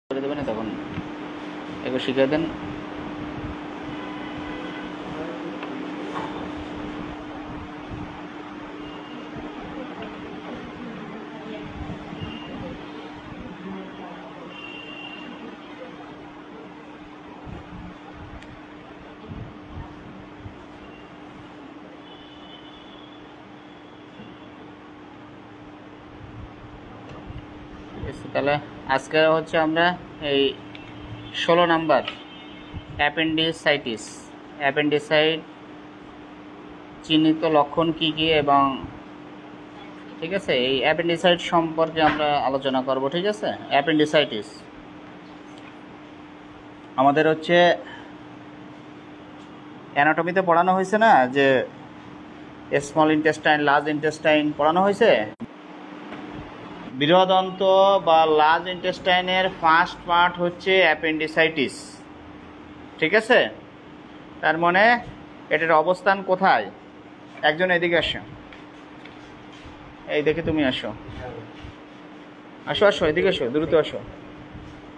করে দেবেন তখন একটু শিখিয়ে দেন। তাহলে আজকে হচ্ছে আমরা এই 16 নাম্বার অ্যাপেন্ডিসাইট চিহ্নিত লক্ষণ কি কি এবং ঠিক আছে এই অ্যাপেন্ডিসাইট সম্পর্কে আমরা আলোচনা করব। ঠিক আছে, অ্যাপেন্ডিসাইটিস আমাদের হচ্ছে অ্যানাটমিতে পড়ানো হয়েছে না, যে স্মল ইন্টেস্টাইন লার্জ ইন্টেস্টাইন পড়ানো হয়েছে। বৃহদন্ত বা লার্জ ইন্টেস্টাইনের ফার্স্ট পার্ট হচ্ছে অ্যাপেন্ডিসাইটিস। ঠিক আছে, তার মানে এটার অবস্থান কোথায়? একজন এদিকে আসো, এই দেখে তুমি আসো আসো আসো এদিকে আসো, দ্রুত আসো।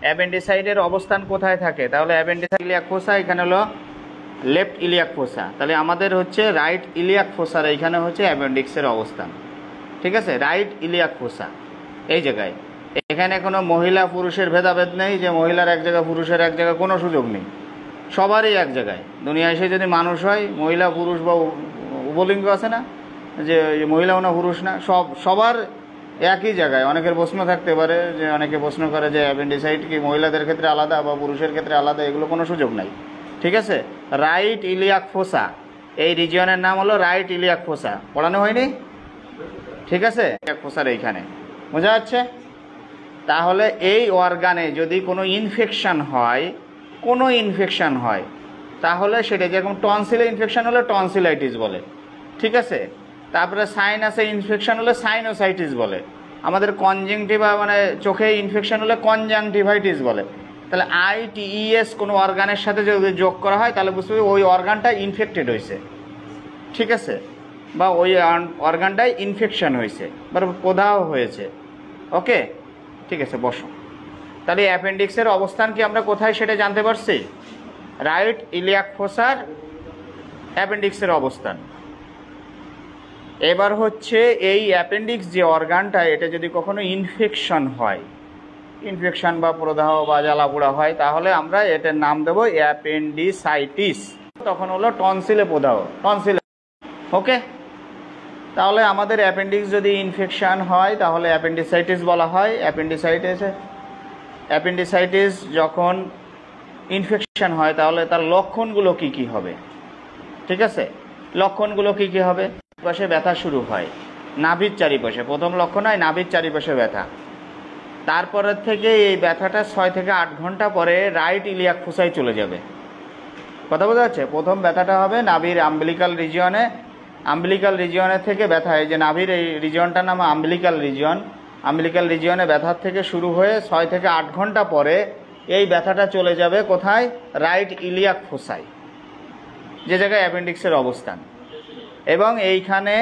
অ্যাপেন্ডিসাইটের অবস্থান কোথায় থাকে? তাহলে অ্যাপেন্ডিসাইট ইলিয়াক ফোসা, এখানে হলো লেফট ইলিয়াক ফোসা। তাহলে আমাদের হচ্ছে রাইট ইলিয়াক ফোসার এইখানে হচ্ছে অ্যাপেন্ডিক্সের অবস্থান। ঠিক আছে, রাইট ইলিয়াক ফোসা এই জায়গায়। এখানে কোনো মহিলা পুরুষের ভেদাভেদ নেই, যে মহিলার এক জায়গা পুরুষের এক জায়গায়, কোনো সুযোগ নেই, সবারই এক জায়গায়। দুনিয়ায় এসে যদি মানুষ হয়, মহিলা পুরুষ বা উভলিঙ্গ আছে না, যে মহিলাও না পুরুষ না, সবার একই জায়গায়। অনেকের প্রশ্ন থাকতে পারে, যে অনেকে প্রশ্ন করে যে অ্যাপেন্ডিসাইট কি মহিলাদের ক্ষেত্রে আলাদা বা পুরুষের ক্ষেত্রে আলাদা, এগুলো কোনো সুযোগ নাই। ঠিক আছে, রাইট ইলিয়াক ফোসা, এই রিজিয়নের নাম হলো রাইট ইলিয়াক ফোসা। পড়ানো হয়নি? ঠিক আছে, ইলিয়াক ফোসার এইখানে, বোঝা যাচ্ছে? তাহলে এই অর্গানে যদি কোনো ইনফেকশন হয়, তাহলে সেটা যেরকম টনসিলে ইনফেকশন হলে টনসিলাইটিস বলে। ঠিক আছে, তারপরে সাইনাসে ইনফেকশন হলে সাইনোসাইটিস বলে। আমাদের কনজাংটিভা মানে চোখে ইনফেকশন হলে কনজাংটিভাইটিস বলে। তাহলে ITES কোনো অর্গানের সাথে যদি যোগ করা হয়, তাহলে বুঝতে হবে ওই অর্গানটা ইনফেক্টেড হয়েছে। ঠিক আছে, বা ওই অর্গানটায় ইনফেকশন হয়েছে বা প্রদাহ হয়েছে। ওকে, ঠিক আছে, বসো। তাহলে অ্যাপেন্ডিক্সের অবস্থান কি আমরা কোথায় সেটা জানতে পারছি? রাইট ইলিয়াক ফোসার অ্যাপেন্ডিক্সের অবস্থান। এবার হচ্ছে এই অ্যাপেন্ডিক্স যে অর্গানটা, এটা যদি কখনো ইনফেকশন হয়, ইনফেকশন বা প্রদাহ বা জ্বালাপোড়া হয়, তাহলে আমরা এটার নাম দেবো অ্যাপেন্ডিসাইটিস। তখন হলো টনসিলে প্রদাহ, টনসিলে। ওকে, তাহলে আমাদের অ্যাপেন্ডিক্স যদি ইনফেকশন হয় তাহলে অ্যাপেন্ডিসাইটিস বলা হয়। অ্যাপেন্ডিসাইটিস যখন ইনফেকশন হয় তাহলে তার লক্ষণগুলো কি কি হবে? ঠিক আছে, লক্ষণগুলো কি কি হবে? পাশে ব্যথা শুরু হয়, নাভির চারিপাশে প্রথম লক্ষণ হয়, নাভির চারিপাশে ব্যথা। তারপরের থেকে এই ব্যথাটা 6 থেকে 8 ঘন্টা পরে রাইট ইলিয়াক ফোসায় চলে যাবে। কথা বোঝা যাচ্ছে? প্রথম ব্যথাটা হবে নাভির আম্বিলিকাল রিজিয়নের থেকে ব্যথা, এই যে নাভির এই রিজিয়নটার নাম আম্বিলিকাল রিজিয়নে ব্যথার থেকে শুরু হয়ে 6 থেকে 8 ঘন্টা পরে এই ব্যথাটা চলে যাবে কোথায়? রাইট ইলিয়াক ফোসায়, যে জায়গায় অ্যাপেন্ডিক্সের অবস্থান। এবং এইখানে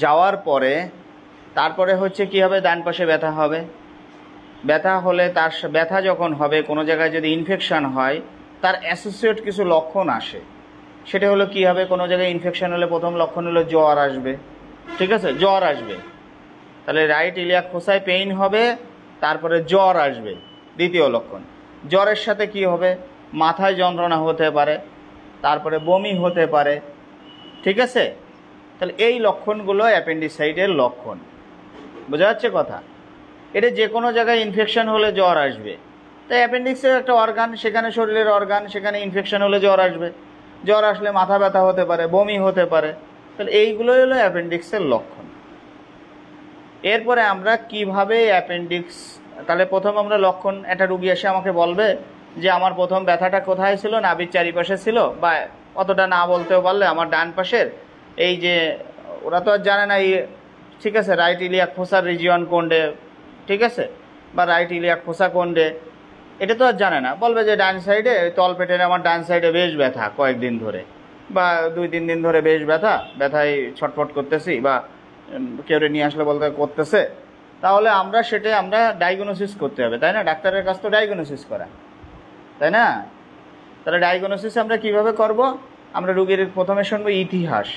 যাওয়ার পরে তারপরে হচ্ছে কি হবে? ডান পাশে ব্যথা হবে। ব্যথা হলে তার ব্যথা যখন হবে, কোনো জায়গায় যদি ইনফেকশন হয়, তার অ্যাসোসিয়েট কিছু লক্ষণ আসে। সেটা হলো কি হবে? কোনো জায়গায় ইনফেকশন হলে প্রথম লক্ষণ হলো জ্বর আসবে। ঠিক আছে, জ্বর আসবে। তাহলে রাইট ইলিয়াক ফোসায় পেইন হবে, তারপরে জ্বর আসবে, দ্বিতীয় লক্ষণ। জ্বরের সাথে কি হবে? মাথায় যন্ত্রণা হতে পারে, তারপরে বমি হতে পারে। ঠিক আছে, তাহলে এই লক্ষণগুলো অ্যাপেন্ডিসাইটের লক্ষণ। বোঝা যাচ্ছে কথা? এটা যে কোনো জায়গায় ইনফেকশন হলে জ্বর আসবে। তাই অ্যাপেন্ডিক্সের একটা অর্গান, সেখানে শরীরের অর্গান, সেখানে ইনফেকশন হলে জ্বর আসবে। জ্বর আসলে মাথা ব্যথা হতে পারে, বমি হতে পারে। তাহলে এইগুলোই হলো অ্যাপেন্ডিক্সের লক্ষণ। এরপরে আমরা কিভাবে অ্যাপেন্ডিক্স, তাহলে প্রথম আমরা লক্ষণ, একটা রুগী এসে আমাকে বলবে যে আমার প্রথম ব্যথাটা কোথায় ছিল? নাভির চারিপাশে ছিল, বা অতটা না বলতেও পারলে আমার ডান পাশের এই যে, ওরা তো আর জানে না এই, ঠিক আছে, রাইট ইলিয়াক ফোসার রিজিয়ন কোনডে, ঠিক আছে, বা রাইট ইলিয়াক ফোসা কোনডে, এটা তো আর জানে না। বলবে যে ডান সাইডে তলপেটের আমার ডান সাইডে বেশ ব্যথা কয়েকদিন ধরে, বা 2-3 দিন ধরে বেশ ব্যথায় ছটফট করতেছি, বা কেউ নিয়ে আসলে বলতে করতেছে, তাহলে আমরা ডায়াগনোসিস করতে হবে, তাই না? ডাক্তারের কাছ তো ডায়াগনোসিস করা, তাই না? তাহলে ডায়াগনোসিস আমরা কিভাবে করব? আমরা রুগীর প্রথমে শুনবো ইতিহাস,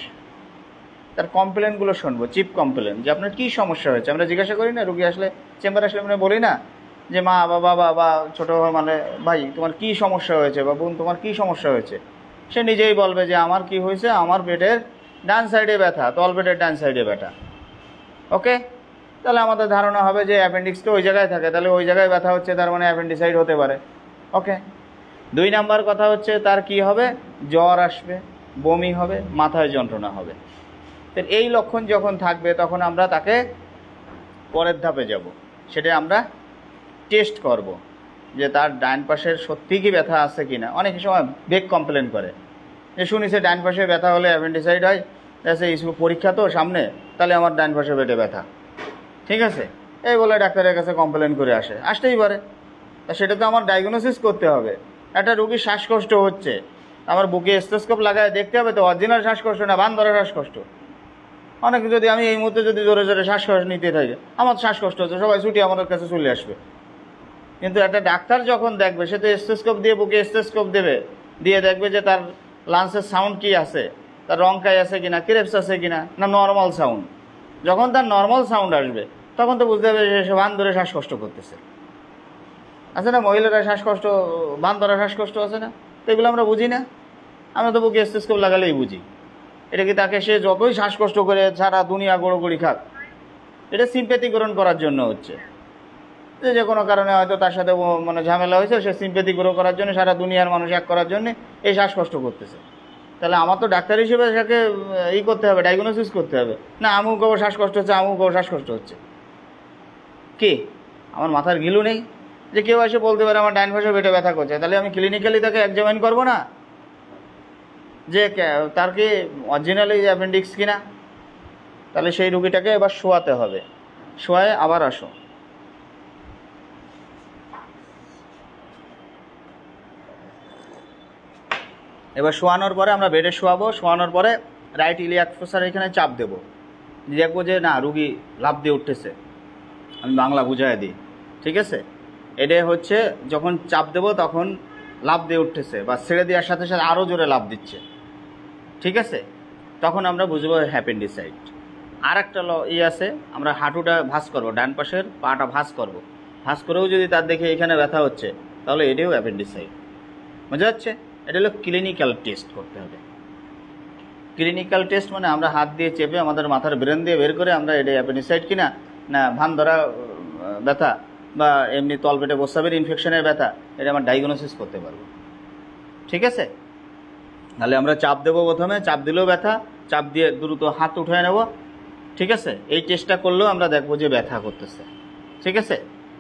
তার কমপ্লেনগুলো শুনবো, চিপ কমপ্লেন, যে আপনার কী সমস্যা হয়েছে। আমরা জিজ্ঞাসা করি না, রুগী আসলে চেম্বারে আসলে আমরা বলি না যে মা বা বাবা বা ছোটো মানে ভাই তোমার কী সমস্যা হয়েছে, বা বোন তোমার কী সমস্যা হয়েছে। সে নিজেই বলবে যে আমার কি হয়েছে, আমার পেটের ডান সাইডে ব্যথা, তলপেটের ডান সাইডে ব্যথা। ওকে, তাহলে আমাদের ধারণা হবে যে অ্যাপেন্ডিক্স তো ওই জায়গায় থাকে, তাহলে ওই জায়গায় ব্যথা হচ্ছে, তার মানে অ্যাপেন্ডিসাইড হতে পারে। ওকে, 2 নাম্বার কথা হচ্ছে তার কি হবে, জ্বর আসবে, বমি হবে, মাথায় যন্ত্রণা হবে। তো এই লক্ষণ যখন থাকবে তখন আমরা তাকে পরের ধাপে যাব, সেটা আমরা টেস্ট করব যে তার ডান পাশের সত্যি কি ব্যথা আছে কি না। অনেক সময় বেগ কমপ্লেন করে যে শুনিছে ডান পাশে ব্যথা হলে অ্যাপেন্ডিসাইড হয়, এই পরীক্ষা তো সামনে, তাহলে আমার ডান পাশে পেটে ব্যথা, ঠিক আছে, এই বলে ডাক্তারের কাছে কমপ্লেন করে আসতেই পারে। তা সেটা তো আমার ডায়াগনোসিস করতে হবে। একটা রুগীর শ্বাসকষ্ট হচ্ছে, আমার বুকে স্টেথোস্কোপ লাগায় দেখতে হবে তো অরিজিনাল শ্বাসকষ্ট না বান ধরা শ্বাসকষ্ট। অনেকে যদি আমি এই মুহূর্তে যদি জোরে জোরে শ্বাসকষ্ট নিতে থাকি, আমার শ্বাসকষ্ট হচ্ছে, সবাই ছুটি আমার কাছে চলে আসবে। কিন্তু একটা ডাক্তার যখন দেখবে, সে তো স্টেথোস্কোপ দিয়ে বুকে স্টেথোস্কোপ দেবে, দিয়ে দেখবে যে তার লাংসের সাউন্ড কি আছে, তার রংকাই আছে কিনা, ক্রেপস আছে কিনা, না নর্মাল সাউন্ড। যখন তার নর্মাল সাউন্ড আসবে তখন তো বুঝতে হবে যে সে বান ধরে শ্বাসকষ্ট করতেছে। আছে না মহিলারা শ্বাসকষ্ট, বান ধরা শ্বাসকষ্ট আছে না, তো এগুলো আমরা বুঝি না। আমরা তো বুকে স্টেথোস্কোপ লাগালেই বুঝি। এটা কি তাকে সে যতই শ্বাসকষ্ট করে সারা দুনিয়া গড়গড়ি খাক, এটা সিম্প্যাথিকরণ করার জন্য হচ্ছে, যে কোনো কারণে হয়তো তার সাথে মানে ঝামেলা হয়েছে, সে সিম্প্যাথি গ্রো করার জন্য, সারা দুনিয়ার মানুষ এক করার জন্য এই শ্বাসকষ্ট করতেছে। তাহলে আমার তো ডাক্তার হিসেবে তাকে করতে হবে, ডায়াগনোসিস করতে হবে, না আমুক গো শ্বাসকষ্ট হচ্ছে, আমুক গো শ্বাসকষ্ট হচ্ছে। কি আমার মাথার গিলু নেই যে কেউ এসে বলতে পারে আমার ডাইন পাশে পেটে ব্যথা করছে, তাহলে আমি ক্লিনিক্যালি তাকে এক্সামিন করবো না যে তার কি অরিজিনালি অ্যাপেন্ডিক্স কিনা। তাহলে সেই রুগীটাকে এবার শোয়াতে হবে, শোয়ায় আবার আসো। এবার শোয়ানোর পরে আমরা বেডে শোয়াবো, শোয়ানোর পরে রাইট ইলিয়াক ফোসার এখানে চাপ দেবো, দেখবো যে না রুগী লাফ দিয়ে উঠতেছে। আমি বাংলা বুঝাই দিই, ঠিক আছে? এটা হচ্ছে যখন চাপ দেবো তখন লাফ দিয়ে উঠতেছে, বা ছেড়ে দেওয়ার সাথে সাথে আরও জোরে লাফ দিচ্ছে, ঠিক আছে? তখন আমরা বুঝবো অ্যাপেন্ডিসাইড। আর একটা আছে, আমরা হাঁটুটা ভাঁজ করবো, ডান পাশের পাটা ভাঁজ করবো, ভাঁজ করেও যদি তার দেখে এখানে ব্যথা হচ্ছে, তাহলে এটাও অ্যাপেন্ডিসাইড। বোঝা যাচ্ছে? এটা হলো ক্লিনিক্যাল টেস্ট করতে হবে। ক্লিনিক্যাল টেস্ট মানে আমরা হাত দিয়ে চেপে আমাদের মাথার ব্রেন দিয়ে বের করে আমরা এটা অ্যাপেন্ডিসাইড কিনা, না ভান ধরা ব্যথা, বা এমনি তলপেটে প্রস্রাবের ইনফেকশনের ব্যথা, এটা আমরা ডায়াগনোসিস করতে পারবো, ঠিক আছে? তাহলে আমরা চাপ দেবো, প্রথমে চাপ দিলেও ব্যথা, চাপ দিয়ে দ্রুত হাত উঠে নেব, ঠিক আছে? এই টেস্টটা করলেও আমরা দেখবো যে ব্যথা করতেছে, ঠিক আছে?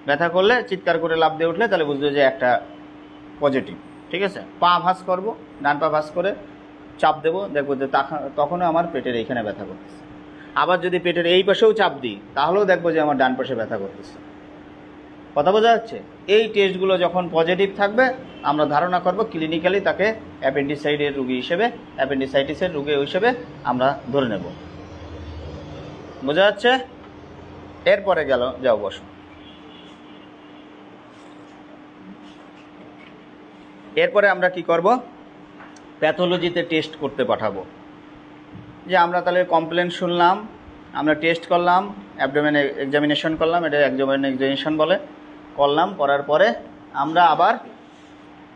ব্যথা করলে চিৎকার করে লাফ দিয়ে উঠলে তাহলে বুঝবো যে একটা পজিটিভ, ঠিক আছে? পা ভাঁজ করবো, ডান পা ভাঁজ করে চাপ দেবো, দেখবো যে তখনও আমার পেটের এইখানে ব্যথা করতেছে। আবার যদি পেটের এই পাশেও চাপ দিই তাহলেও দেখবো যে আমার ডান পাশে ব্যথা করতেছে। কথা বোঝা যাচ্ছে? এই টেস্টগুলো যখন পজিটিভ থাকবে আমরা ধারণা করব ক্লিনিক্যালি তাকে অ্যাপেন্ডিসাইডের রুগী হিসেবে, অ্যাপেন্ডিসাইটিসের রুগী হিসেবে আমরা ধরে নেব। বোঝা যাচ্ছে? এরপরে যাও বসো। এরপরে আমরা কি করব, প্যাথোলজিতে টেস্ট করতে পাঠাবো। যে আমরা তাহলে কমপ্লেন শুনলাম, আমরা টেস্ট করলাম, অ্যাবডোমেন এক্সামিনেশন করলাম, এটা অ্যাবডোমেন এক্সামিনেশন বলে, করলাম, করার পরে আমরা আবার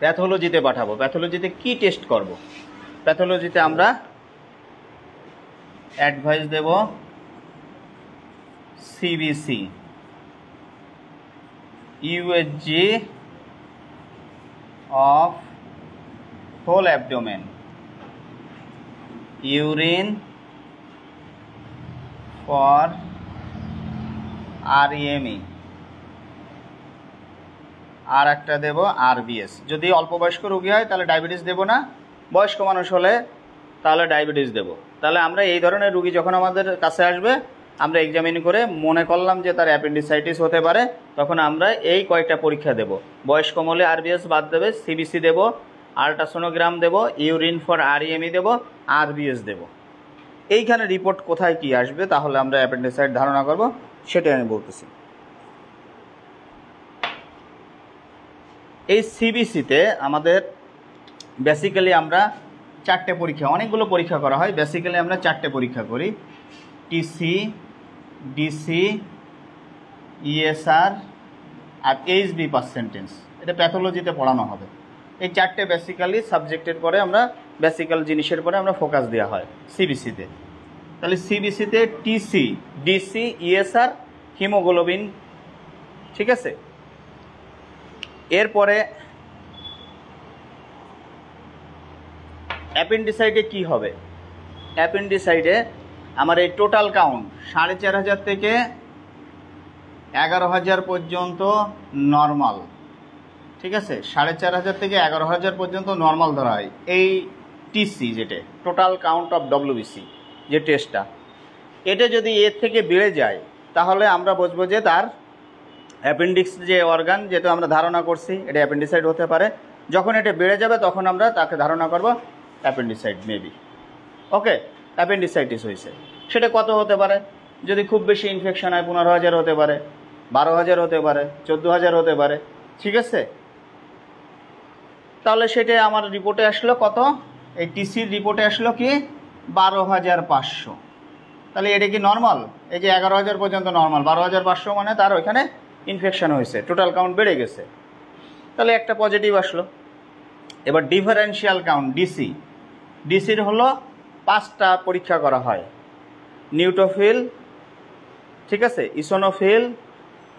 প্যাথোলজিতে পাঠাবো। প্যাথোলজিতে কি টেস্ট করব? প্যাথোলজিতে আমরা অ্যাডভাইস দেব CBC, USG of whole abdomen, urine for REME, আর একটা দেব আরবিএস। যদি অল্প বয়স্ক রোগী হয় তাহলে ডায়াবেটিস দেব না, বয়স্ক মানুষ হলে তাহলে ডায়াবেটিস দেব। তাহলে আমরা এই ধরনের রোগী যখন আমাদের কাছে আসবে, আমরা এক্সামিন করে মনে করলাম যে তার অ্যাপেন্ডিসাইটিস হতে পারে, তখন আমরা এই কয়েকটা পরীক্ষা দেব। বয়স্ক হলে আরবিএস বাদ দেবে, সিবিসি দেব, আল্ট্রাসোনোগ্রাম দেব, ইউরিন ফর আরইএমই দেব, আরবিএস দেব। এইখানে রিপোর্ট কোথায় কি আসবে তাহলে আমরা অ্যাপেন্ডিসাইড ধারণা করব সেটাই আমি বলতেছি। এই সিবিসিতে আমাদের বেসিক্যালি আমরা 4টে পরীক্ষা, অনেকগুলো পরীক্ষা করা হয়, বেসিক্যালি আমরা 4টে পরীক্ষা করি, টিসি, ডিসি, ইএসআর আর এইচবি পার্সেন্টেজ। এটা প্যাথোলজিতে পড়ানো হবে। এই 4টে বেসিক্যালি সাবজেক্টের পরে আমরা বেসিক্যাল জিনিসের পরে আমরা ফোকাস দেওয়া হয় সিবিসিতে। তাহলে সিবিসিতে টিসি, ডিসি, ইএসআর, হিমোগ্লোবিন, ঠিক আছে। এরপরে অ্যাপেন্ডিসাইটে কি হবে? অ্যাপেন্ডিসাইটে আমার এই টোটাল কাউন্ট 4,500 থেকে 11,000 পর্যন্ত নর্মাল, ঠিক আছে। 4,500 থেকে 11,000 পর্যন্ত নর্মাল ধরা হয় এই টিসি, যেটা টোটাল কাউন্ট অফ ডব্লিউবিসি যে টেস্টটা, এটা যদি এর থেকে বেড়ে যায় তাহলে আমরা বুঝবো যে তার অ্যাপেন্ডিক্স যে অর্গান, যেটা আমরা ধারণা করছি এটা অ্যাপেন্ডিসাইট হতে পারে। যখন এটা বেড়ে যাবে তখন আমরা তাকে ধারণা করব অ্যাপেন্ডিসাইট মেবি, ওকে, অ্যাপেন্ডিসাইটিস হয়েছে। সেটা কত হতে পারে? যদি খুব বেশি ইনফেকশন হয় 15,000 হতে পারে, 12,000 হতে পারে, 14,000 হতে পারে, ঠিক আছে। তাহলে সেটা আমার রিপোর্টে আসলো কত? এই টিসির রিপোর্টে আসলো কি 12,500। তাহলে এটা কি নর্মাল? এই যে 11,000 পর্যন্ত নর্মাল, 12,500 মানে তার ওইখানে ইনফেকশন হয়েছে, টোটাল কাউন্ট বেড়ে গেছে, তাহলে একটা পজিটিভ আসলো। এবার ডিফারেন্সিয়াল কাউন্ট ডিসি, ডিসির হলো 5টা পরীক্ষা করা হয়, নিউট্রোফিল, ঠিক আছে, ইসোনোফিল,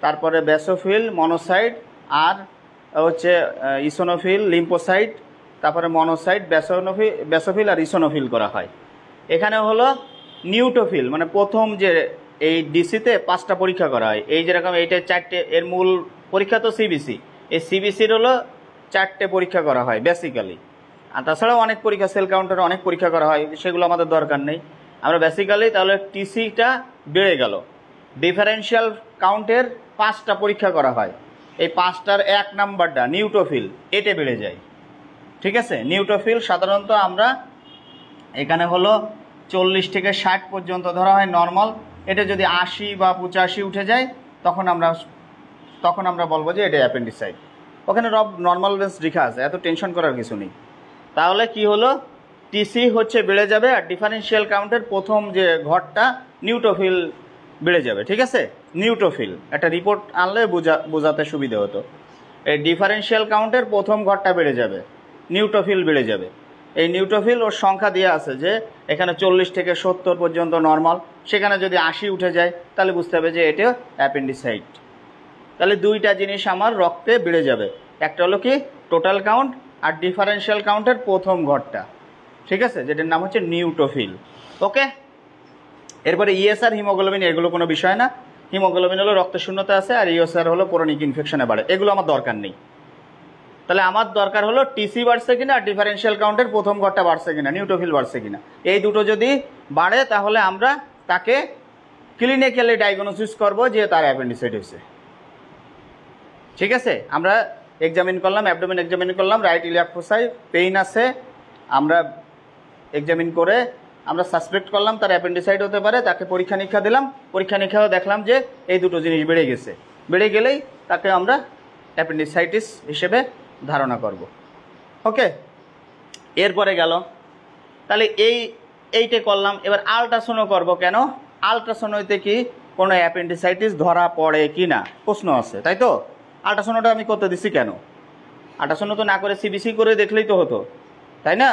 তারপরে বেসোফিল, মনোসাইট, আর হচ্ছে ইসোনোফিল, লিম্ফোসাইট, তারপরে মনোসাইট, বেসোফিল আর ইসোনোফিল করা হয়। এখানে হলো নিউট্রোফিল, মানে প্রথম যে এই ডিসিতে 5টা পরীক্ষা করা হয়। এই যেরকম এইটা 4টে, এর মূল পরীক্ষা তো সিবিসি, এই সিবিসির হলো 4টে পরীক্ষা করা হয় বেসিক্যালি। আর তাছাড়াও অনেক পরীক্ষা, সেল কাউন্টারে অনেক পরীক্ষা করা হয়, সেগুলো আমাদের দরকার নেই। আমরা বেসিক্যালি তাহলে টিসিটা বেড়ে গেল, ডিফারেন্সিয়াল কাউন্টের 5টা পরীক্ষা করা হয়, এই 5টার 1 নাম্বারটা নিউট্রোফিল, এটা বেড়ে যায়, ঠিক আছে। নিউট্রোফিল সাধারণত আমরা এখানে হলো 40 থেকে 60 পর্যন্ত ধরা হয় নর্মাল। এটা যদি 80 বা 85 উঠে যায় তখন আমরা বলবো যে এটা অ্যাপেন্ডিসাইট। ওখানে নর্মাল রেঞ্জ লেখা আছে, এত টেনশন করার কিছু নেই। তাহলে কি হলো, টিসি হচ্ছে বেড়ে যাবে, আর ডিফারেন্সিয়াল কাউন্টের প্রথম যে ঘরটা নিউট্রোফিল বেড়ে যাবে, ঠিক আছে। নিউট্রোফিল একটা রিপোর্ট আনলে বোঝাতে সুবিধা হতো। এই ডিফারেন্সিয়াল কাউন্টের প্রথম ঘরটা বেড়ে যাবে, নিউট্রোফিল বেড়ে যাবে। এই নিউট্রোফিল ওর সংখ্যা দেওয়া আছে যে এখানে 40 থেকে 70 পর্যন্ত নর্মাল, সেখানে যদি 80 উঠে যায় তাহলে বুঝতে হবে যে এটা অ্যাপেন্ডিসাইট। তাহলে 2টা জিনিস আমার রক্তে বেড়ে যাবে, একটা হলো কি টোটাল কাউন্ট, আর ডিফারেন্সিয়াল কাউন্টের প্রথম ঘরটা, ঠিক আছে, যেটার নাম হচ্ছে নিউট্রোফিল, ওকে। এরপরে ইএসআর, হিমোগ্লোবিন, এগুলো কোনো বিষয় না। হিমোগ্লোবিন হলো রক্তের শূন্যতা আছে, আর ইএসআর হলো ক্রনিক ইনফেকশনে বাড়ে, এগুলো আমার দরকার নেই। তাহলে আমার দরকার হলো টিসি বাড়ছে কিনা, আর ডিফারেন্সিয়াল কাউন্টের প্রথম ঘরটা বাড়ছে কিনা, নিউট্রোফিল বাড়ছে কিনা। এই দুটো যদি বাড়ে তাহলে আমরা তাকে ক্লিনিক্যালি ডায়াগনোসিস করব যে তার অ্যাপেন্ডিসাইট হয়েছে, ঠিক আছে। আমরা এক্সামিন করলাম, অ্যাবডোমেন এক্সামিন করলাম, রাইট ইলিয়াক ফোসাই পেইন আছে, আমরা এক্সামিন করে আমরা সাসপেক্ট করলাম তার অ্যাপেন্ডিসাইট হতে পারে, তাকে পরীক্ষা নিরীক্ষা দিলাম, পরীক্ষা নিরীক্ষাও দেখলাম যে এই দুটো জিনিস বেড়ে গেছে, বেড়ে গেলেই তাকে আমরা অ্যাপেন্ডিসাইটিস হিসেবে ধারণা করব, ওকে। এরপরে গেল, তাহলে এইটা করলাম। এবার আলট্রাসাউন্ডও করব, কেন? আলট্রাসাউন্ডতে কি কোনো অ্যাপেন্ডিসাইটিস ধরা পড়ে কি না প্রশ্ন আছে, তাই তো। আলট্রাসাউন্ডটা আমি করতে দিছি কেন? আলট্রাসাউন্ড তো না করে সিবিসি করে দেখলেই তো হতো, তাই না।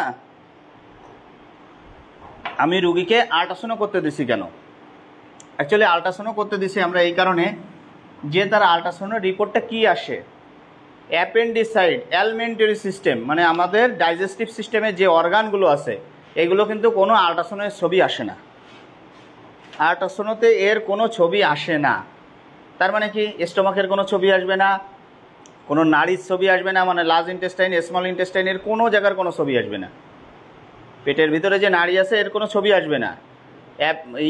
আমি রুগীকে আলট্রাসাউন্ড করতে দিছি কেন? অ্যাকচুয়ালি আলট্রাসাউন্ড করতে দিছি আমরা এই কারণে যে তার আলট্রাসাউন্ডের রিপোর্টটা কি আসে, অ্যাপেন্ডিসাইট অ্যালিমেন্টারি সিস্টেম, মানে আমাদের ডাইজেস্টিভ সিস্টেমে যে অর্গানগুলো আছে এগুলো কিন্তু কোনো আলট্রাসাউন্ডের ছবি আসে না, আলট্রাসাউন্ডতে এর কোনো ছবি আসে না। তার মানে কি, স্টোমাকের কোনো ছবি আসবে না, কোনো নাড়ির ছবি আসবে না, মানে লার্জ ইন্টেস্টাইন, স্মল ইন্টেস্টাইনের কোনো জায়গার কোনো ছবি আসবে না, পেটের ভিতরে যে নাড়ি আছে এর কোনো ছবি আসবে না,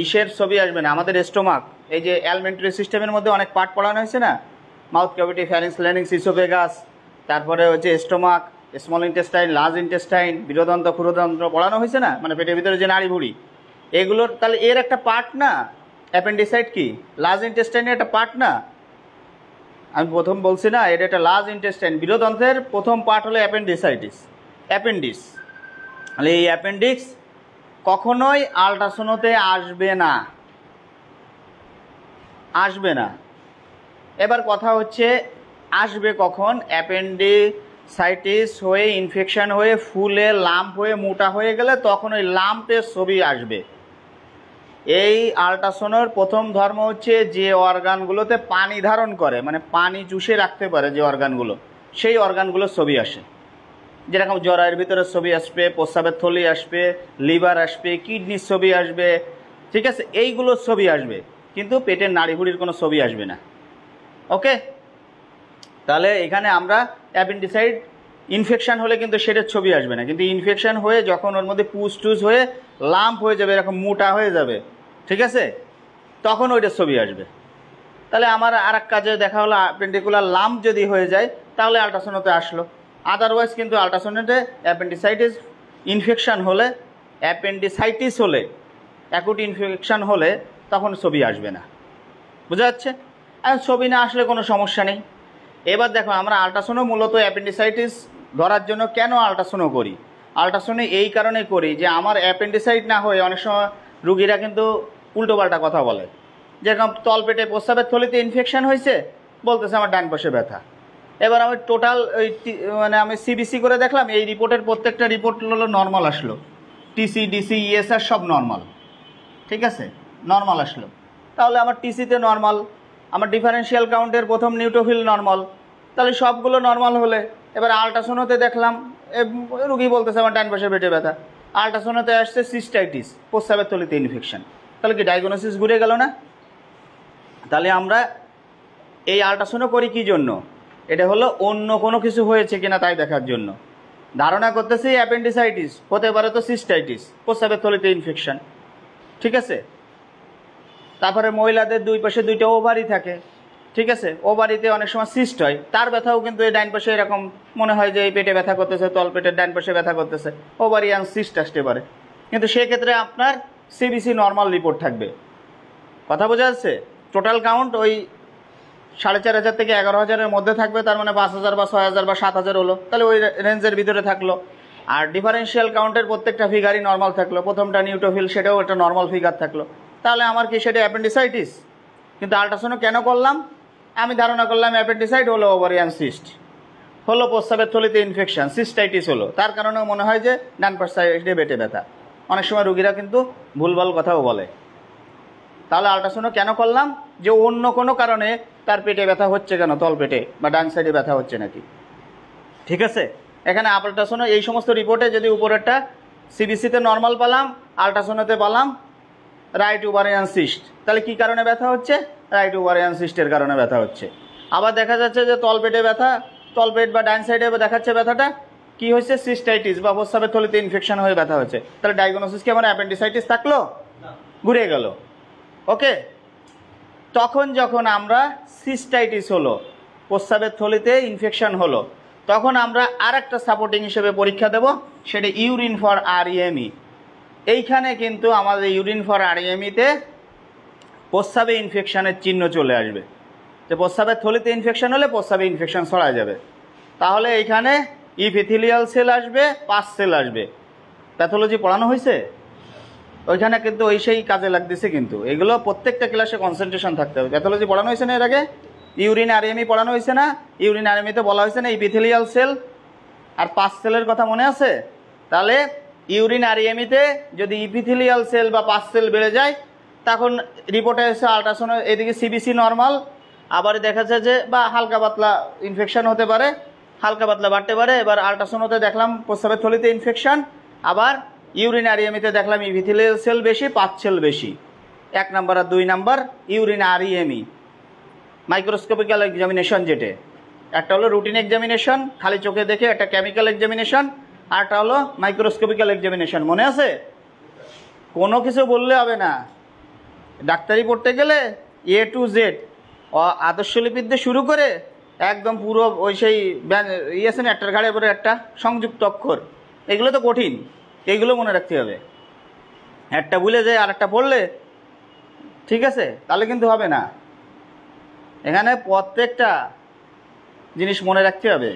ইসের ছবি আসবে না। আমাদের স্টোমাক, এই যে অ্যালিমেন্টারি সিস্টেমের মধ্যে অনেক পার্ট পড়ানো হয়েছে না, mouth cavity, pharynx, larynx, oesophagus, তারপরে হচ্ছে stomach, small intestine, large intestine, বীরদন্ত্র, ক্ষুরদন্ত্র পড়ানো হয়েছে না, মানে পেটের ভিতরে যে নাড়ি ভুড়ি এগুলোর, তাহলে এর একটা পার্ট না অ্যাপেন্ডিসাইট কি লার্জ ইন্টেস্টাইনের একটা পার্ট না? আমি প্রথম বলছি না, এটা একটা লার্জ ইন্টেস্টাইন, বৃহদন্ত্রের প্রথম পার্ট হলো অ্যাপেন্ডিসাইটিস, অ্যাপেন্ডিক্স। তাহলে এই অ্যাপেন্ডিক্স কখনোই আল্ট্রাসোনোতে আসবে না, আসবে না। এবার কথা হচ্ছে আসবে কখন? অ্যাপেন্ডিসাইটিস হয়ে ইনফেকশন হয়ে ফুলে লাম্প হয়ে মোটা হয়ে গেলে তখন ওই লাম্পের ছবি আসবে। এই আল্ট্রাসোনোর প্রথম ধর্ম হচ্ছে যে অর্গানগুলোতে পানি ধারণ করে, মানে পানি চুষে রাখতে পারে যে অর্গানগুলো, সেই অর্গানগুলোর ছবি আসে। যেরকম জরায়ের ভিতরে ছবি আসবে, প্রস্রাবের থলি আসবে, লিভার আসবে, কিডনির ছবি আসবে, ঠিক আছে, এইগুলোর ছবি আসবে, কিন্তু পেটের নাড়িভুড়ির কোনো ছবি আসবে না। ওকে, তাহলে এখানে আমরা অ্যাপেন্ডিসাইট ইনফেকশন হলে কিন্তু সেটার ছবি আসবে না, কিন্তু ইনফেকশন হয়ে যখন ওর মধ্যে পুজ টুজ হয়ে লাম্প হয়ে যাবে, এরকম মোটা হয়ে যাবে, ঠিক আছে, তখন ওইটার ছবি আসবে। তাহলে আমার আর এক কাজে দেখা হলো অ্যাপেন্ডিকুলার লাম্প যদি হয়ে যায় তাহলে আল্ট্রাসোনোতে আসলো, আদারওয়াইজ কিন্তু আল্ট্রাসোনোতে অ্যাপেন্ডিসাইটিস ইনফেকশন হলে, অ্যাপেন্ডিসাইটিস হলে, অ্যাকুট ইনফেকশন হলে তখন ছবি আসবে না। বুঝা যাচ্ছে? আর ছবি না আসলে কোনো সমস্যা নেই। এবার দেখো আমরা আল্ট্রাসোনো মূলত অ্যাপেন্ডিসাইটিস ধরার জন্য কেন আল্ট্রাসোনো করি? আল্ট্রাসোনো এই কারণে করি যে আমার অ্যাপেন্ডিসাইট না হয়ে অনেক সময় রুগীরা কিন্তু উল্টোপাল্টা কথা বলে, যেরকম তলপেটে প্রস্রাবের থলিতে ইনফেকশন হয়েছে, বলতেছে আমার ডান পাশে ব্যথা। এবার আমি টোটাল ওই মানে আমি সিবিসি করে দেখলাম, এই রিপোর্টের প্রত্যেকটা রিপোর্ট হলো নর্মাল আসলো, টিসি ডিসি ইএসআর সব নর্মাল, ঠিক আছে, নর্মাল আসলো। তাহলে আমার টিসিতে নর্মাল, আমার ডিফারেন্সিয়াল কাউন্টের প্রথম নিউট্রোফিল নর্মাল, তাহলে সবগুলো নর্মাল হলে এবার আল্ট্রাসোনোতে দেখলাম রুগী বলতেছে আমার ডান পাশে পেটে ব্যথা, আল্ট্রাসোনোতে আসছে সিস্টাইটিস, প্রস্রাবের থলিতে ইনফেকশন, তাহলে কি ডায়াগনোসিস ঘুরে গেল না? তাহলে আমরা এই আল্ট্রাসোনো করি কী জন্য? এটা হলো অন্য কোনো কিছু হয়েছে কিনা তাই দেখার জন্য। ধারণা করতেছি অ্যাপেন্ডিসাইটিস, হতে পারে তো সিস্টাইটিস, প্রস্রাবের থলিতে ইনফেকশন, ঠিক আছে। তারপরে মহিলাদের দুই পাশে দুইটা ওভারি থাকে, ঠিক আছে, ওভারিতে অনেক সময় সিস্ট হয়, তার ব্যথাও কিন্তু এই ডাইন পাশে এরকম মনে হয় যে এই পেটে ব্যথা করতেছে, তল পেটের ডাইন পাশে ব্যথা করতেছে, ওভারিয়ান সিস্ট আসতে পারে, কিন্তু সেক্ষেত্রে আপনার সিবিসি নর্মাল রিপোর্ট থাকবে। কথা বোঝা যাচ্ছে? টোটাল কাউন্ট ওই 4,500 থেকে 11,000-এর মধ্যে থাকবে, তার মানে 5,000 বা 6,000 বা 7,000 হলো, তাহলে ওই রেঞ্জের ভিতরে থাকলো। আর ডিফারেন্সিয়াল কাউন্টের প্রত্যেকটা ফিগারই নর্মাল থাকলো, প্রথমটা নিউট্রোফিল সেটাও একটা নর্মাল ফিগার থাকলো, তাহলে আমার কি সেটা অ্যাপেন্ডিসাইটিস? কিন্তু আল্ট্রাসাউন্ড কেন করলাম? আমি ধারণা করলাম অ্যাপেন্ডিসাইট হলো ওভারিয়ান সিস্ট, হলো প্রস্রাবের থলিতে ইনফেকশন, সিস্টাইটিস হলো, তার কারণেও মনে হয় যে ডান পাশ সাইডে পেটে ব্যথা। অনেক সময় রুগীরা কিন্তু ভুলভাল কথাও বলে। তাহলে আল্ট্রাসাউন্ড কেন করলাম? যে অন্য কোনো কারণে তার পেটে ব্যথা হচ্ছে কেন, তল পেটে বা ডান সাইডে ব্যথা হচ্ছে নাকি, ঠিক আছে। এখানে আল্ট্রাসাউন্ড এই সমস্ত রিপোর্টে যদি উপরেরটা সিবিসিতে নর্মাল পেলাম, আল্ট্রাসাউন্ডে পেলাম রাইট ওভারিয়ান সিস্ট, তাহলে কী কারণে ব্যথা হচ্ছে? রাইট ওভারিয়ান সিস্টের কারণে ব্যথা হচ্ছে। আবার দেখা যাচ্ছে যে তলপেটে ব্যথা, তলপেট বা ডান সাইডে দেখাচ্ছে ব্যথাটা কি হয়েছে? সিস্টাইটিস বা প্রস্রাবের থলিতে ইনফেকশন হয়ে ব্যথা হচ্ছে, তাহলে ডায়াগনোসিস কি আমার অ্যাপেন্ডিসাইটিস থাকলো? ঘুরে গেল। ওকে, তখন যখন আমরা সিস্টাইটিস হলো, প্রস্রাবের থলিতে ইনফেকশন হলো, তখন আমরা আর একটা সাপোর্টিং হিসেবে পরীক্ষা দেব, সেটা ইউরিন ফর আরইএমই। এইখানে কিন্তু আমাদের ইউরিন ফর আরইএমিতে প্রস্রাবে ইনফেকশনের চিহ্ন চলে আসবে, যে প্রস্রাবের থলিতে ইনফেকশন হলে প্রস্রাবে ইনফেকশন ছড়া যাবে। তাহলে এইখানে ইপিথেলিয়াল সেল আসবে, পাস সেল আসবে। প্যাথোলজি পড়ানো হয়েছে ওইখানে, কিন্তু ওই সেই কাজে লাগতেছে, কিন্তু এগুলো প্রত্যেকটা ক্লাসে কনসেন্ট্রেশন থাকতে হবে। প্যাথোলজি পড়ানো হয়েছে না এর আগে? ইউরিন আরইএমই পড়ানো হয়েছে না? ইউরিন আরইএমিতে বলা হয়েছে না ইপিথেলিয়াল সেল আর পাস সেলের কথা মনে আছে? তাহলে ইউরিন আরইএমিতে যদি ইপিথেলিয়াল সেল বা পাস সেল বেড়ে যায়, তখন রিপোর্টে এসে আল্ট্রাসাউন্ড এদিকে সিবিসি নর্মাল, আবার দেখা যায় যে বা হালকা পাতলা ইনফেকশন হতে পারে, হালকা পাতলা বাড়তে পারে। এবার আল্ট্রাসাউন্ডে দেখলাম প্রস্রাবের থলিতে ইনফেকশন, আবার ইউরিন আরইএমিতে দেখলাম ইপিথেলিয়াল সেল বেশি, পাস সেল বেশি। 1 নাম্বার আর 2 নাম্বার ইউরিন আরইএমই মাইক্রোস্কোপিক্যাল এক্সামিনেশন, যেটা একটা হলো রুটিন এক্সামিনেশন খালি চোখে দেখে, একটা কেমিক্যাল এক্সামিনেশন, আরটা হলো মাইক্রোস্কোপিক্যাল এক্সামিনেশন। মনে আছে? কোনো কিছু বললে হবে না, ডাক্তারি পড়তে গেলে A to Z আদর্শলিপির দিয়ে শুরু করে একদম পুরো ওই সেই আছে না একটার ঘাড়ে পরে একটা সংযুক্ত অক্ষর, এগুলো তো কঠিন, এগুলো মনে রাখতে হবে। একটা ভুলে যায় আর একটা পড়লে ঠিক আছে, তাহলে কিন্তু হবে না। এখানে প্রত্যেকটা জিনিস মনে রাখতে হবে।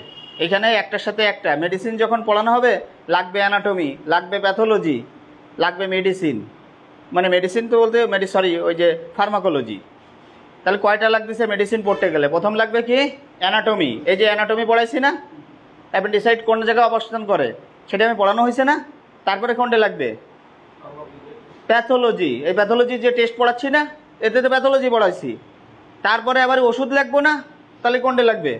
এখানে একটার সাথে একটা মেডিসিন যখন পড়ানো হবে লাগবে অ্যানাটমি, লাগবে প্যাথোলজি, লাগবে মেডিসিন, মানে মেডিসিন তো বলতে ওই যে ফার্মাকোলজি। তাহলে কয়টা লাগতেছে মেডিসিন পড়তে গেলে? প্রথম লাগবে কি? অ্যানাটমি। এই যে অ্যানাটমি পড়াইছি না, অ্যাপেন্ডিসাইট কোন জায়গায় অবস্থান করে সেটা আমি পড়ানো হয়েছে না। তারপরে কোনটা লাগবে? প্যাথোলজি। এই প্যাথোলজি যে টেস্ট পড়াচ্ছি না, এতে তো প্যাথোলজি পড়াইছি। তারপরে আবার ওষুধ লাগবো না, তাহলে কোনটা লাগবে?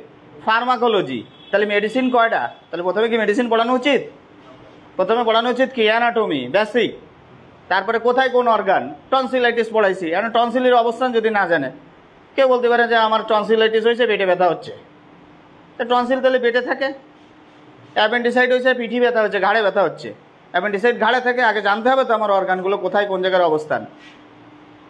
ফার্মাকোলজি। তাহলে মেডিসিন কয়টা? তাহলে প্রথমে কি মেডিসিন পড়ানো উচিত? প্রথমে পড়ানো উচিত কি? Anatomy, basic. তারপরে কোথায় কোন অর্গান, টনসিলাইটিস পড়াইছি। এখন টনসিলের অবস্থান যদি না জানে, কেউ বলতে পারে যে আমার টনসিলাইটিস হয়েছে, পেটে ব্যথা হচ্ছে। টনসিল তাহলে পেটে থাকে, অ্যাপেন্ডিসাইড হয়েছে পিঠি ব্যথা হচ্ছে, ঘাড়ে ব্যথা হচ্ছে। অ্যাপেন্ডিসাইড ঘাড়ে থাকে, আগে জানতে হবে তো আমার অর্গানগুলো কোথায় কোন জায়গার অবস্থান।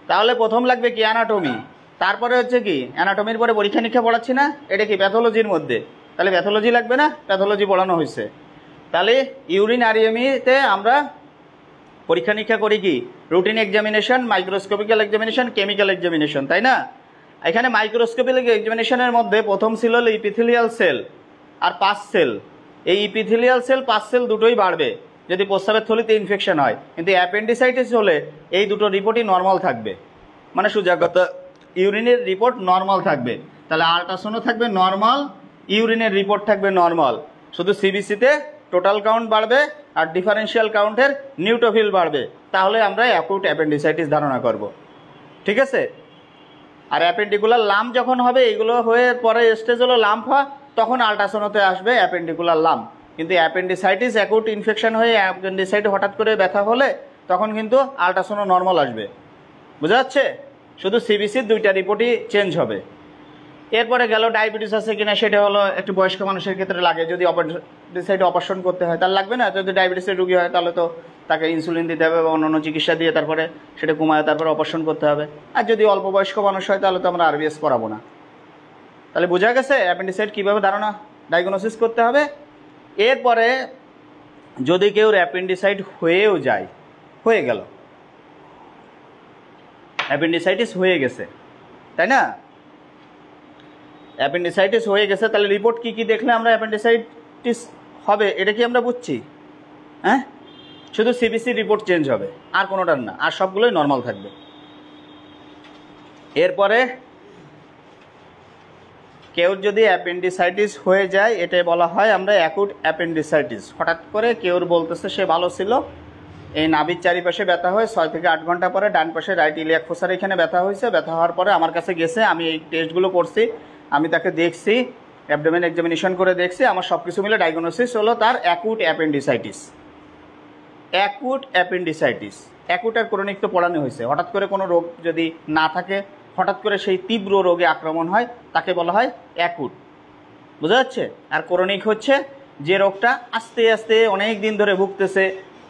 তাহলে প্রথম লাগবে কি? অ্যানাটমি। তারপরে হচ্ছে কি? অ্যানাটমির পরে পরীক্ষা নিরীক্ষা পড়াচ্ছি না, এটা কি প্যাথোলজির মধ্যে? তাহলে প্যাথোলজি লাগবে না, প্যাথোলজি পড়ানো হয়েছে। তাহলে ইউরিন আরইএমইতে আমরা পরীক্ষা নিরীক্ষা করি কি? Routine examination, microscopical examination, chemical examination, তাই না? এখানে মাইক্রোস্কোপিক্যাল এক্সামিনেশনের মধ্যে প্রথম ছিল হলো ইপিথেলিয়াল সেল আর পাস সেল। এই ইপিথেলিয়াল সেল, পাস সেল দুটোই বাড়বে যদি প্রস্রাবের থলিতে ইনফেকশন হয়, কিন্তু অ্যাপেন্ডিসাইটিস হলে এই দুটো রিপোর্টই নর্মাল থাকবে, মানে সুজাগত ইউরিনের রিপোর্ট নর্মাল থাকবে। তাহলে আল্ট্রাসাউন্ডও থাকবে নর্মাল, ইউরিনের রিপোর্ট থাকবে নর্মাল। শুধু সিবিসিতে টোটাল কাউন্ট বাড়বে আর ডিফারেন্সিয়াল কাউন্টের নিউট্রোফিল বাড়বে। তাহলে আমরা অ্যাকুট অ্যাপেন্ডিসাইটিস ধারণা করব। ঠিক আছে? আর অ্যাপেন্ডিকুলার লাম্প যখন হবে, এগুলো হয়ে পরে স্টেজ হলো লাম্প হওয়া, তখন আল্ট্রাসাউন্ডতে আসবে অ্যাপেন্ডিকুলার লাম্প। কিন্তু অ্যাপেন্ডিসাইটিস অ্যাকুট ইনফেকশন হয়ে অ্যাপেন্ডিসাইট হঠাৎ করে ব্যথা হলে তখন কিন্তু আল্ট্রাসাউন্ড নর্মাল আসবে। বোঝা যাচ্ছে? শুধু সিবিসির দুইটা রিপোর্টই চেঞ্জ হবে। এরপরে গেল ডায়াবেটিস আছে কিনা, সেটা হলো একটু বয়স্ক মানুষের ক্ষেত্রে লাগে। যদি অ্যাপেন্ডিসাইট অপারেশন করতে হয় তাহলে লাগবে না। যদি ডায়াবেটিসের রোগী হয় তাহলে তো তাকে ইনসুলিন দিতে হবে বা অন্যান্য চিকিৎসা দিয়ে তারপরে সেটা কমায় তারপরে অপারেশন করতে হবে। আর যদি অল্প বয়স্ক মানুষ হয় তাহলে তো আমরা আরবিএস করাবো না। তাহলে বোঝা গেছে অ্যাপেন্ডিসাইট কীভাবে ডায়াগনোসিস করতে হবে। এরপরে যদি কেউ অ্যাপেন্ডিসাইট হয়েও যায়, হয়ে গেল, অ্যাপেন্ডিসাইটিস হয়ে গেছে, তাই না? অ্যাপেন্ডিসাইটিস হয়ে গেছে, তাহলে রিপোর্ট কী কী দেখলে আমরা অ্যাপেন্ডিসাইটিস হবে এটা কি আমরা বুঝছি? হ্যাঁ, শুধু সিবিসি রিপোর্ট চেঞ্জ হবে, আর কোনোটার না, আর সবগুলোই নর্মাল থাকবে। এরপরে কেউ যদি অ্যাপেন্ডিসাইটিস হয়ে যায়, এটাই বলা হয় আমরা অ্যাকুট অ্যাপেন্ডিসাইটিস। হঠাৎ করে কেউর বলতেছে সে ভালো ছিল, এই নাভির চারিপাশে ব্যথা হয়, 6 থেকে 8 ঘন্টা পরে ডান পাশে রাইট ইলিয়াক ফোসার এখানে ব্যথা হয়েছে। ব্যথা হওয়ার পরে আমার কাছে গেছে, আমি এই টেস্টগুলো করছি, আমি তাকে দেখছি, অ্যাবডোমেন এক্সামিনেশন করে দেখছি, আমার সব কিছু মিলে ডায়াগনোসিস হলো তার acute appendicitis. Acute appendicitis, acute আর ক্রনিক তো পড়ানো হয়েছে। হঠাৎ করে কোনো রোগ যদি না থাকে, হঠাৎ করে সেই তীব্র রোগে আক্রমণ হয়, তাকে বলা হয় অ্যাকুট। বোঝা যাচ্ছে? আর ক্রনিক হচ্ছে যে রোগটা আস্তে আস্তে অনেক দিন ধরে ভুগতেছে,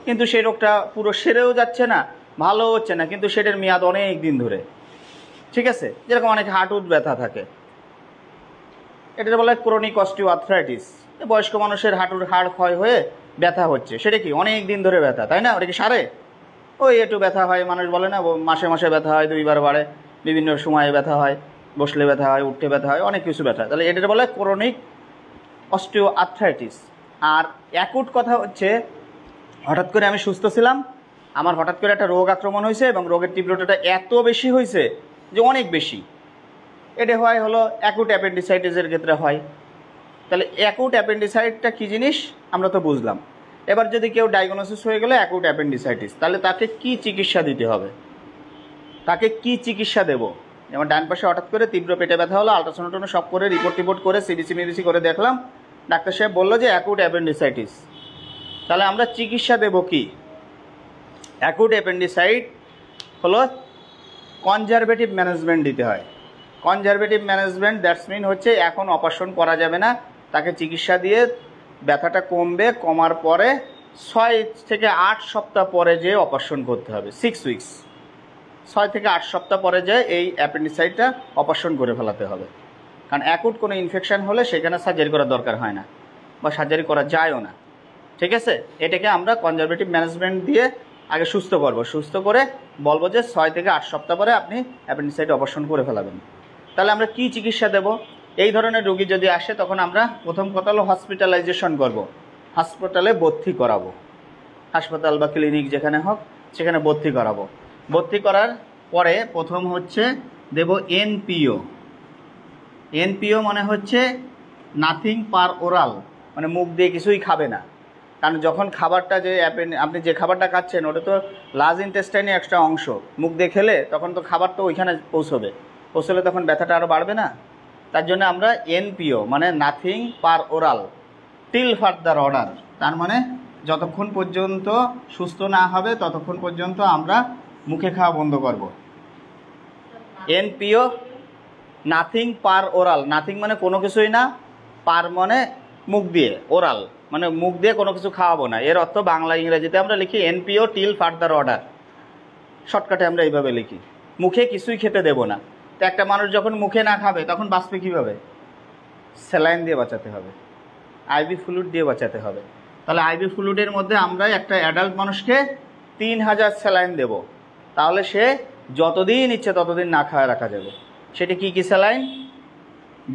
কিন্তু সেই রোগটা পুরো সেরেও যাচ্ছে না, ভালো হচ্ছে না, কিন্তু সেটার মেয়াদ অনেক দিন ধরে। ঠিক আছে? যেরকম অনেক হাঁটুর ব্যথা থাকে, এটা বলা হয় ক্রনিক অস্টিওআর্থ্রাইটিস। বয়স্ক মানুষের হাঁটুর হাড় ক্ষয় হয়ে ব্যথা হচ্ছে, সেটা কি অনেক দিন ধরে ব্যথা, তাই না? ওটা কি সারে? ওই একটু ব্যথা হয়, মানুষ বলে না মাসে মাসে ব্যথা হয়, 2বার বাড়ে, বিভিন্ন সময়ে ব্যথা হয়, বসলে ব্যথা হয়, উঠতে ব্যথা হয়, অনেক কিছু ব্যথা। তাহলে এটা বলা হয় ক্রনিক অস্টিওআর্থ্রাইটিস। আর অ্যাকুট কথা হচ্ছে হঠাৎ করে আমি সুস্থ ছিলাম, আমার হঠাৎ করে একটা রোগ আক্রমণ হয়েছে এবং রোগের তীব্রতাটা এত বেশি হয়েছে যে অনেক বেশি। এটা হয় হলো অ্যাকুট অ্যাপেন্ডিসাইটিসের ক্ষেত্রে হয়। তাহলে অ্যাকুট অ্যাপেন্ডিসাইটটা কী জিনিস আমরা তো বুঝলাম। এবার যদি কেউ ডায়াগনোসিস হয়ে গেলে অ্যাকুট অ্যাপেন্ডিসাইটিস, তাহলে তাকে কি চিকিৎসা দিতে হবে? তাকে কি চিকিৎসা দেব? যেমন ডান পাশে হঠাৎ করে তীব্র পেটে ব্যথা হলো, আল্ট্রাসাউন্ড সব করে রিপোর্ট করে সিবিসি মিবিসি করে দেখলাম, ডাক্তার সাহেব বললো যে অ্যাকুট অ্যাপেন্ডিসাইটিস। তাহলে আমরা চিকিৎসা দেব কি? অ্যাকুট অ্যাপেন্ডিসাইট হলো কনজারভেটিভ ম্যানেজমেন্ট দিতে হয়। কনজারভেটিভ ম্যানেজমেন্ট দ্যাটস মিন হচ্ছে এখন অপারেশন করা যাবে না, তাকে চিকিৎসা দিয়ে ব্যথাটা কমবে, কমার পরে 6 থেকে 8 সপ্তাহ পরে যে অপারেশন করতে হবে, 6 উইকস, 6 থেকে 8 সপ্তাহ পরে যে এই অ্যাপেন্ডিসাইটটা অপারেশন করে ফেলাতে হবে। কারণ অ্যাকুট কোনো ইনফেকশন হলে সেখানে সার্জারি করার দরকার হয় না বা সার্জারি করা যায়ও না। ঠিক আছে? এটাকে আমরা কনজারভেটিভ ম্যানেজমেন্ট দিয়ে আগে সুস্থ করব, সুস্থ করে বলবো যে 6 থেকে 8 সপ্তাহ পরে আপনি অ্যাপেন্ডিসাইট অপারেশন করে ফেলাবেন। তাহলে আমরা কি চিকিৎসা দেব? এই ধরনের রোগী যদি আসে তখন আমরা প্রথম কথা হলো হসপিটালাইজেশন করব, হাসপাতালে ভর্তি করাবো, হাসপাতাল বা ক্লিনিক যেখানে হোক সেখানে ভর্তি করাবো। ভর্তি করার পরে প্রথম হচ্ছে দেব এনপিও। এনপিও মানে হচ্ছে নাথিং পার ওরাল, মানে মুখ দিয়ে কিছুই খাবে না। কারণ যখন খাবারটা যে আপনি যে খাবারটা খাচ্ছেন ওটা তো লার্জ ইন্টেস্টাইনে একটা অংশ, মুখ দিয়ে খেলে তখন তো খাবার তো ওইখানে পৌঁছলে তখন ব্যথাটা আরও বাড়বে না। তার জন্য আমরা এনপিও মানে nothing per oral till further order, তার মানে যতক্ষণ পর্যন্ত সুস্থ না হবে ততক্ষণ পর্যন্ত আমরা মুখে খাওয়া বন্ধ করব। NPO nothing per oral, nothing মানে কোনো কিছুই না, পার মানে মুখ দিয়ে, ওরাল মানে মুখ দিয়ে কোনো কিছু খাওয়াবো না। এর অর্থ বাংলা ইংরেজিতে আমরা লিখি এনপিও টিল ফার্দার অর্ডার, শর্টকাটে আমরা এইভাবে লিখি, মুখে কিছুই খেতে দেব না। তো একটা মানুষ যখন মুখে না খাবে তখন বাঁচবে কীভাবে? স্যালাইন দিয়ে বাঁচাতে হবে, আইভি ফ্লুইড দিয়ে বাঁচাতে হবে। তাহলে আইভি ফ্লুইডের মধ্যে আমরা একটা অ্যাডাল্ট মানুষকে 3000 স্যালাইন দেব, তাহলে সে যতদিন ইচ্ছে ততদিন না খাওয়া রাখা যাবে। সেটা কি কি saline?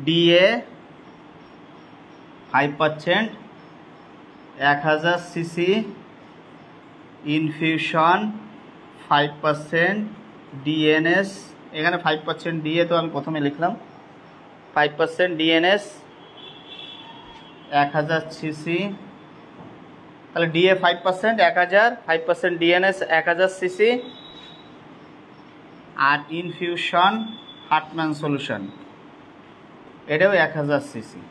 DA 5%, 1000 CC, infusion 5%, DNS, এখানে 5% ডিএ তো আমি প্রথমে লিখলাম, 5% ডিএনএস, 1000 সিসি, তাহলে ডিএ 5%, 1000, 5% ডিএনএস, 1000 সিসি, আর ইনফিউশন হার্টম্যান সলিউশন এটাও 1000 সিসি।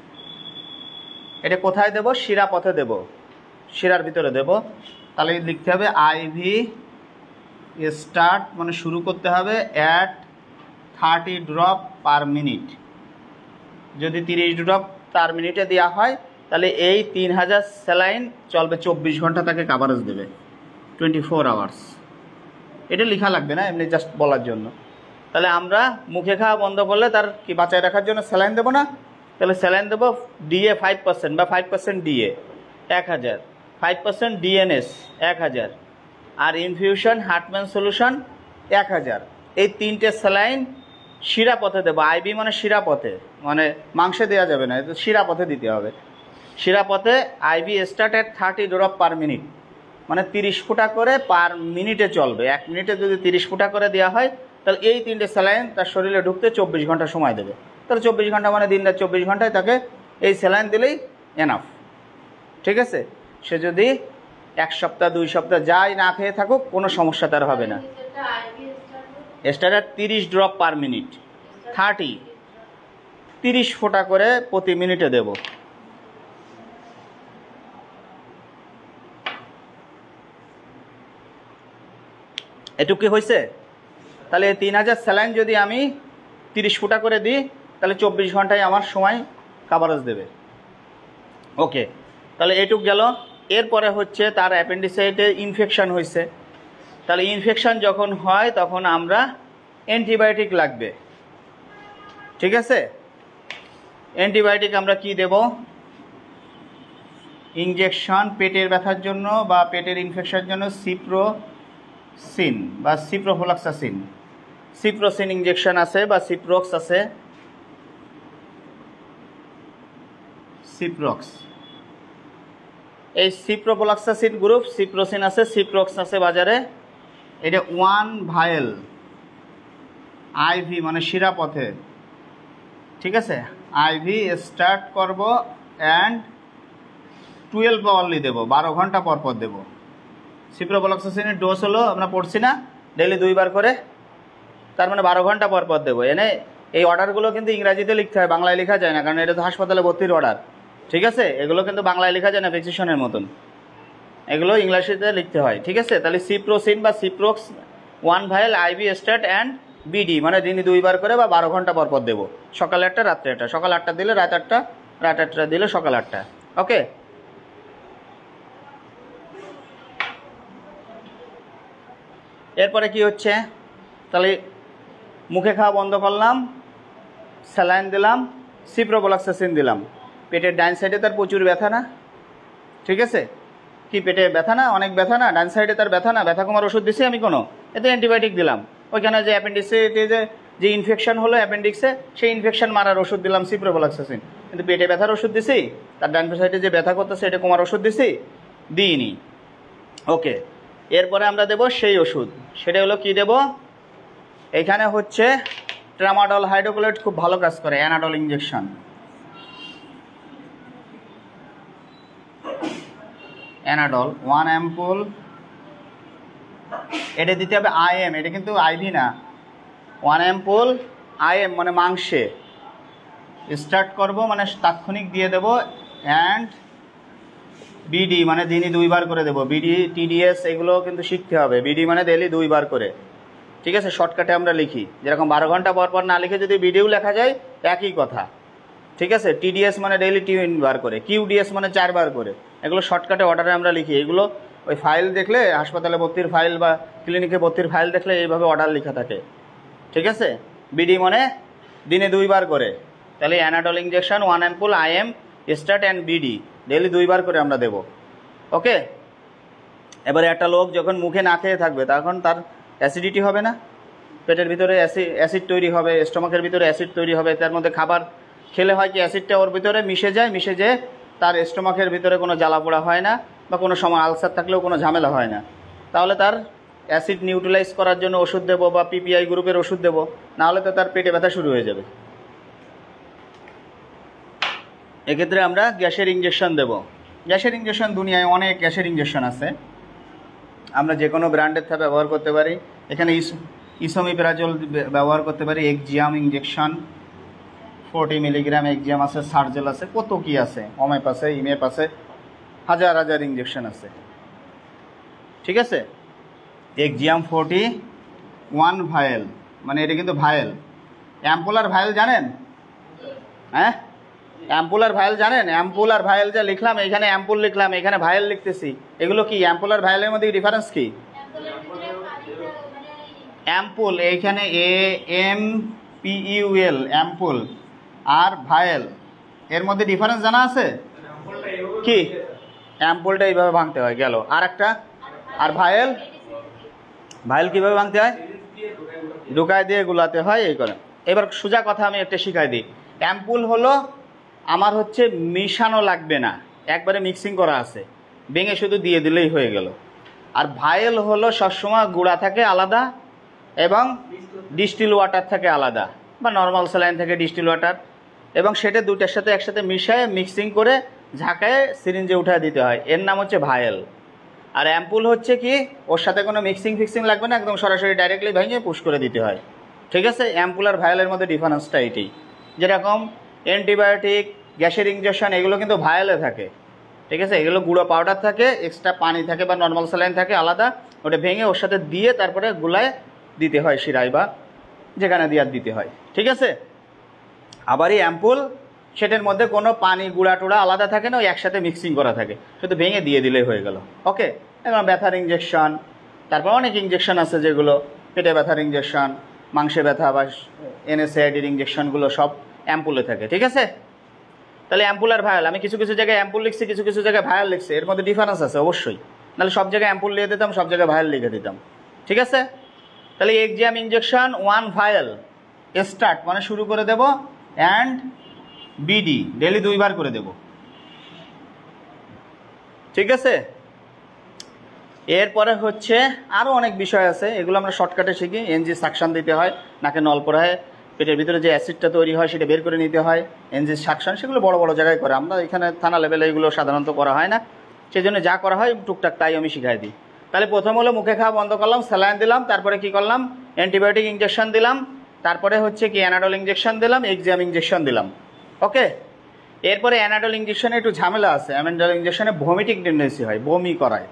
এটা কোথায় দেব? শিরা পথে দেব, শিরার ভিতরে দেব। তাহলে লিখতে হবে আইভি স্টার্ট মানে শুরু করতে হবে অ্যাট 30 ড্রপ পার মিনিট। যদি 30 ড্রপ পার মিনিটে দেওয়া হয় তাহলে এই 3000 স্যালাইন চলবে 24 ঘন্টা, তাকে কাভারেজ দেবে 24 আওয়ার্স। এটা লেখা লাগবে না, এমনি জাস্ট বলার জন্য। তাহলে আমরা মুখে খাওয়া বন্ধ করলে তার কি বাঁচায় রাখার জন্য স্যালাইন দেবো না? তাহলে স্যালাইন দেবো ডিএ 5% বা 5% ডিএ 1000, 5% ডিএনএস 1000, আর ইনফিউশন হার্টম্যান সলিউশন 1000। এই 3টে স্যালাইন শিরা পথে দেবো। আইবি মানে শিরা পথে, মানে মাংসে দেওয়া যাবে না, তো শিরা পথে দিতে হবে। শিরা পথে IV start at 30 drop per minute, মানে 30 ফুটা করে পার মিনিটে চলবে। 1 মিনিটে যদি 30 ফুটা করে দেওয়া হয় তাহলে এই 3টে স্যালাইন তার শরীরে ঢুকতে 24 ঘন্টা সময় দেবে। তাহলে 24 ঘন্টা মানে দিন রাত 24 ঘন্টায় তাকে এই স্যালাইন দিলেই এনাফ। ঠিক আছে? সে যদি 1 সপ্তাহ 2 সপ্তাহ যাই না খেয়ে থাকুক কোনো সমস্যা তার হবে না। Start at 30 drop per minute, 30 ফোঁটা করে প্রতি মিনিটে দেব। এটুকু কি হয়েছে? তাহলে 3000 স্যালাইন যদি আমি 30 ফুটা করে দিই তাহলে 24 ঘন্টায় আমার সময় কাভারেজ দেবে। ওকে, তাহলে এটুক গেল। এরপরে হচ্ছে তার অ্যাপেন্ডিসাইটে ইনফেকশন হয়েছে। তাহলে ইনফেকশন যখন হয় তখন আমরা অ্যান্টিবায়োটিক লাগবে। ঠিক আছে? অ্যান্টিবায়োটিক আমরা কি দেব? ইনজেকশন পেটের ব্যথার জন্য বা পেটের ইনফেকশনের জন্য সিপ্রোসিন বা সিপ্রোফ্লক্সাসিন, সিপ্রোসিন ইনজেকশন আছে বা সিপ্রক্স আছে, সিপ্রক্স। এই সিপ্রোফ্লক্সাসিন গ্রুপ, সিপ্রোসিন আছে, সিপ্রক্স আছে বাজারে। এটা 1 ভায়েল আইভি মানে শিরা পথে। ঠিক আছে? আইভি স্টার্ট করব অ্যান্ড 12 আওয়ারলি দেবো, 12 ঘন্টা পর পর দেবো। সিপ্রোফ্লক্সাসিনের ডোজ হলো আমরা পড়ছি না ডেইলি 2 বার করে, তার মানে 12 ঘন্টা পর পর দেবো। এনে এই অর্ডারগুলো কিন্তু ইংরাজিতে লিখতে হয়, বাংলায় লেখা যায় না, কারণ এটা তো হাসপাতালে ভর্তির অর্ডার। ঠিক আছে? এগুলো কিন্তু বাংলায় লেখা যায় না প্রেসক্রিপশনের মতন, এগুলো ইংলিশে লিখতে হয়। ঠিক আছে? তাহলে সিপ্রোসিন বা Ciprox 1 vial IV start and BD মানে দিনে 2 বার করে বা 12 ঘন্টা পর পর দেবো। সকালে 1টা রাত্রে 1টা, সকাল 8টা দিলে রাত 8টা, রাত 8টা দিলে সকাল 8টা। ওকে, এরপরে কি হচ্ছে? তাহলে মুখে খাওয়া বন্ধ করলাম, স্যালাইন দিলাম, সিপ্রোফ্লক্সাসিন দিলাম। পেটের ডাইন সাইডে তার প্রচুর ব্যথা না? ঠিক আছে? কি পেটে ব্যথা না, অনেক ব্যথা না, ডান সাইডে তার ব্যথা না, ব্যথা কমার ওষুধ দিছি আমি কোনো, এতে অ্যান্টিবায়োটিক দিলাম। ওইখানে যে অ্যাপেন্ডিক্সে যে ইনফেকশন হলো অ্যাপেন্ডিক্সে, সেই ইনফেকশন মারার ওষুধ দিলাম সিপ্রোফ্লক্সাসিন, কিন্তু পেটে ব্যথার ওষুধ দিছি, তার ডান সাইডে যে ব্যথা করতেছে এটা কমার ওষুধ দিছি, দিইনি। ওকে, এরপরে আমরা দেব সেই ওষুধ, সেটা হলো কি দেব, এখানে হচ্ছে ট্রামাডল হাইড্রোক্লোরাইড খুব ভালো কাজ করে, অ্যানাডল ইঞ্জেকশন। অ্যানাডল 1 অ্যাম্পুল, এটা দিতে হবে আইএম, এটা কিন্তু আইভি না। 1 অ্যাম্পুল আইএম মানে মাংসে স্টার্ট করব, মানে তাৎক্ষণিক দিয়ে দেব। অ্যান্ড বিডি মানে দিনই 2 বার করে দেব। বিডি টিডিএস এগুলো কিন্তু শিখতে হবে। বিডি মানে ডেলি 2 বার করে, ঠিক আছে। শর্টকাটে আমরা লিখি, যেরকম 12 ঘন্টা পর পর না লিখে যদি বিডিও লেখা যায় একই কথা, ঠিক আছে। টিডিএস মানে ডেইলি 3 বার করে, কিউডিএস মানে 4 বার করে, এগুলো শর্টকাটে অর্ডারে আমরা লিখি। এগুলো ওই ফাইল দেখলে, হাসপাতালে ভর্তির ফাইল বা ক্লিনিকে ভর্তির ফাইল দেখলে এইভাবে অর্ডার লেখা থাকে, ঠিক আছে। বিডি মানে দিনে 2 বার করে, তাহলে Anadol injection 1 ampoule IM start and BD daily 2 বার করে আমরা দেব। ওকে, এবারে একটা লোক যখন মুখে না খেয়ে থাকবে তখন তার অ্যাসিডিটি হবে না, পেটের ভিতরে অ্যাসিড তৈরি হবে, স্টমাকের ভিতরে অ্যাসিড তৈরি হবে। তার মধ্যে খাবার খেলে হয় কি অ্যাসিডটা ওর ভিতরে মিশে যেয়ে তার স্টমাকের ভিতরে কোনো জ্বালা পোড়া হয় না, বা কোনো সময় আলসার থাকলেও কোনো ঝামেলা হয় না। তাহলে তার অ্যাসিড নিউট্রালাইজ করার জন্য ওষুধ দেবো, বা পিপিআই গ্রুপের ওষুধ দেবো, নাহলে তো তার পেটে ব্যথা শুরু হয়ে যাবে। এক্ষেত্রে আমরা গ্যাসের ইঞ্জেকশন দেব। গ্যাসের ইঞ্জেকশন দুনিয়ায় অনেক গ্যাসের ইঞ্জেকশন আছে, আমরা যে কোনো ব্র্যান্ডের থেকে ব্যবহার করতে পারি। এখানে ইসোমিপ্রাজল ব্যবহার করতে পারি, এক্সিয়াম ইঞ্জেকশন 40 মিলিগ্রাম এক্সিয়াম আছে, সার্জেল আছে, কত কি আছে, ওমেপ আছে, ইমেপ আছে, হাজার হাজার ইঞ্জেকশন আছে, ঠিক আছে। এক্সিয়াম 41 ভায়েল, মানে এটা কিন্তু ভায়েল। অ্যাম্পুলার ভায়েল জানেন? হ্যাঁ, অ্যাম্পুলার ভায়েল জানেন? অ্যাম্পুলার ভায়েল যা লিখলাম, এখানে অ্যাম্পুল লিখলাম, এখানে ভায়েল লিখতেছি, এগুলো কি? অ্যাম্পুলার ভায়েলের মধ্যে ডিফারেন্স কি? অ্যাম্পুল এইখানে AMPUL অ্যাম্পুল, আর ভায়েল এর মধ্যে ডিফারেন্স জানা আছে কি? অ্যাম্পুলটা এইভাবে ভাঙতে হয়, গেল। আর একটা, আর ভায়েল কিভাবে ভাঙতে হয়? ঢুকায় দিয়ে গুলাতে হয়, এই করে। এবার সোজা কথা আমি একটা শিখাই দিই। অ্যাম্পুল হলো আমার হচ্ছে মিশানো লাগবে না, একবারে মিক্সিং করা আছে, ভেঙে শুধু দিয়ে দিলেই হয়ে গেল। আর ভায়েল হলো সবসময় গুঁড়া থাকে আলাদা, এবং ডিস্টিল ওয়াটার থাকে আলাদা, বা নর্মাল স্যালাইন থেকে ডিস্টিল ওয়াটার, এবং সেটা দুটার সাথে একসাথে মিশায় মিক্সিং করে ঝাঁকায় সিরিঞ্জে উঠায় দিতে হয়, এর নাম হচ্ছে ভায়েল। আর অ্যাম্পুল হচ্ছে কি, ওর সাথে কোনো মিক্সিং লাগবে না, একদম সরাসরি ডাইরেক্টলি ভেঙে পুশ করে দিতে হয়, ঠিক আছে। অ্যাম্পুল আর ভায়েলের মধ্যে ডিফারেন্সটা এটাই। যেরকম অ্যান্টিবায়োটিক, গ্যাসের ইঞ্জেকশন এগুলো কিন্তু ভায়েলে থাকে, ঠিক আছে। এগুলো গুঁড়ো পাউডার থাকে, এক্সট্রা পানি থাকে বা নর্মাল স্যালাইন থাকে আলাদা, ওটা ভেঙে ওর সাথে দিয়ে তারপরে গুলায় দিতে হয়, শিরায় বা যেখানে দিয়ে দিতে হয়, ঠিক আছে। আবার এই অ্যাম্পুল, সেটার মধ্যে কোনো পানি গুঁড়া টুড়া আলাদা থাকে না, ওই একসাথে মিক্সিং করা থাকে, শুধু ভেঙে দিয়ে দিলেই হয়ে গেল। ওকে, এবং ব্যথার ইঞ্জেকশন, তারপর অনেক ইঞ্জেকশন আছে যেগুলো পেটে ব্যথার ইঞ্জেকশন, মাংসে ব্যথা বা NSAID-র ইঞ্জেকশনগুলো সব অ্যাম্পুলে থাকে, ঠিক আছে। তাহলে অ্যাম্পুল আর ভায়াল, আমি কিছু কিছু জায়গায় অ্যাম্পুল লিখছি, কিছু কিছু জায়গায় ভায়াল লিখছি, এর মধ্যে ডিফারেন্স আছে অবশ্যই, নাহলে সব জায়গায় অ্যাম্পুল লিখে দিতাম, সব জায়গায় ভায়াল লিখে দিতাম, ঠিক আছে। তাহলে এক্সিয়াম ইঞ্জেকশন 1 ভায়াল স্টার্ট মানে শুরু করে দেব, অ্যান্ড বিডি ডেলি 2 বার করে দেব, ঠিক আছে। এরপরে হচ্ছে আরও অনেক বিষয় আছে, এগুলো আমরা শর্টকাটে শিখি। এনজি সাকশন দিতে হয়, নাকে নলপড়ায় পেটের ভিতরে যে অ্যাসিডটা তৈরি হয় সেটা বের করে নিতে হয়, এনজি সাকশন, সেগুলো বড় বড় জায়গায় করে, আমরা এখানে থানা লেভেলে এগুলো সাধারণত করা হয় না, সেই জন্য যা করা হয় টুকটাক তাই আমি শিখাই দিই। তাহলে প্রথম হলো মুখে খাওয়া বন্ধ করলাম, স্যালাইন দিলাম, তারপরে কি করলাম, অ্যান্টিবায়োটিক ইঞ্জেকশন দিলাম, তারপরে হচ্ছে কি অ্যানাডল ইঞ্জেকশন দিলাম, এক্সিয়াম ইঞ্জেকশন দিলাম। ওকে, এরপরে অ্যানাডল ইঞ্জেকশনে একটু ঝামেলা আছে, অ্যানাডল ইঞ্জেকশনে ভমিটিং টেন্ডেন্সি হয়, বমি করায়,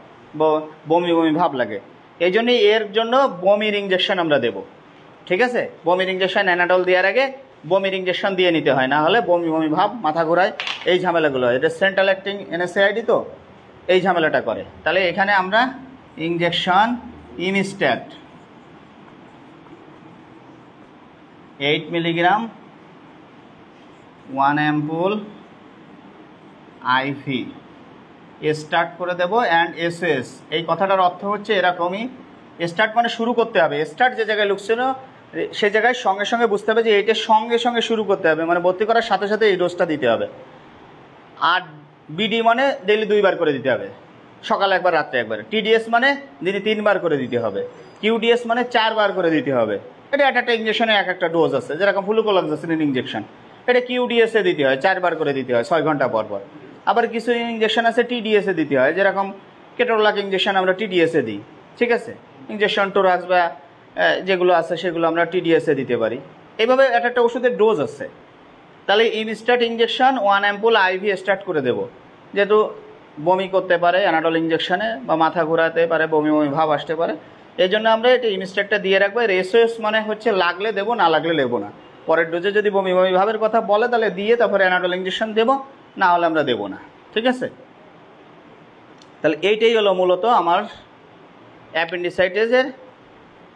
বমি ভাব লাগে, এই জন্যই এর জন্য বমির ইঞ্জেকশন আমরা দেব, ঠিক আছে। বমির ইঞ্জেকশন অ্যানাডল দেওয়ার আগে বমির ইঞ্জেকশন দিয়ে নিতে হয়, না হলে বমি ভাব, মাথা ঘোরায়, এই ঝামেলাগুলো হয়। এটা সেন্ট্রাল অ্যাক্টিং NSAID তো এই ঝামেলাটা করে। তাহলে এখানে আমরা injection Emistat 8 milligram 1 ampoule IV start করে দেবো অ্যান্ড এসএস। এই কথাটার অর্থ হচ্ছে এরকমই, স্টার্ট মানে শুরু করতে হবে। স্টার্ট যে জায়গায় লিখছিল সে জায়গায় সঙ্গে সঙ্গে বুঝতে হবে যে এইটা সঙ্গে সঙ্গে শুরু করতে হবে, মানে ভর্তি করার সাথে সাথে এই ডোজটা দিতে হবে। আর বিডি মানে ডেইলি 2 বার করে দিতে হবে, সকালে একবার রাত্রে একবার। টিডিএস মানে দিনে 3 বার করে দিতে হবে। কিউডিএস মানে 4 বার করে দিতে হবে। এটা একটা ইঞ্জেকশনে এক একটা ডোজ আছে, যেরকম ফ্লুকোলাক্সাসিন ইঞ্জেকশন, এটা কিউডিএসে দিতে হয়, 4 বার করে দিতে হয় 6 ঘন্টা পর পর। আবার কিছু ইঞ্জেকশন আছে টিডিএসে দিতে হয়, যেরকম কেটোলাক ইঞ্জেকশন আমরা টিডিএসে দিই, ঠিক আছে। ইঞ্জেকশন টোরাক্স বা যেগুলো আছে সেগুলো আমরা টিডিএসে দিতে পারি। এইভাবে একটা ওষুধের ডোজ আছে। তাহলে instant injection 1 ampoule IV start করে দেবো, যেহেতু বমি করতে পারে অ্যানাডল ইঞ্জেকশনে, বা মাথা ঘোরাতে পারে, বমি বমি ভাব আসতে পারে, এই জন্য আমরা এটা ইনস্ট্যান্টটা দিয়ে রাখবো। রেসোস মানে হচ্ছে লাগলে দেবো, না লাগলে নেবো না। পরের ডোজে যদি বমি বমি ভাবের কথা বলে তাহলে দিয়ে তারপরে অ্যানাডল ইঞ্জেকশন দেবো, না হলে আমরা দেবো না, ঠিক আছে। তাহলে এইটাই হলো মূলত আমার অ্যাপেন্ডিসাইটিসের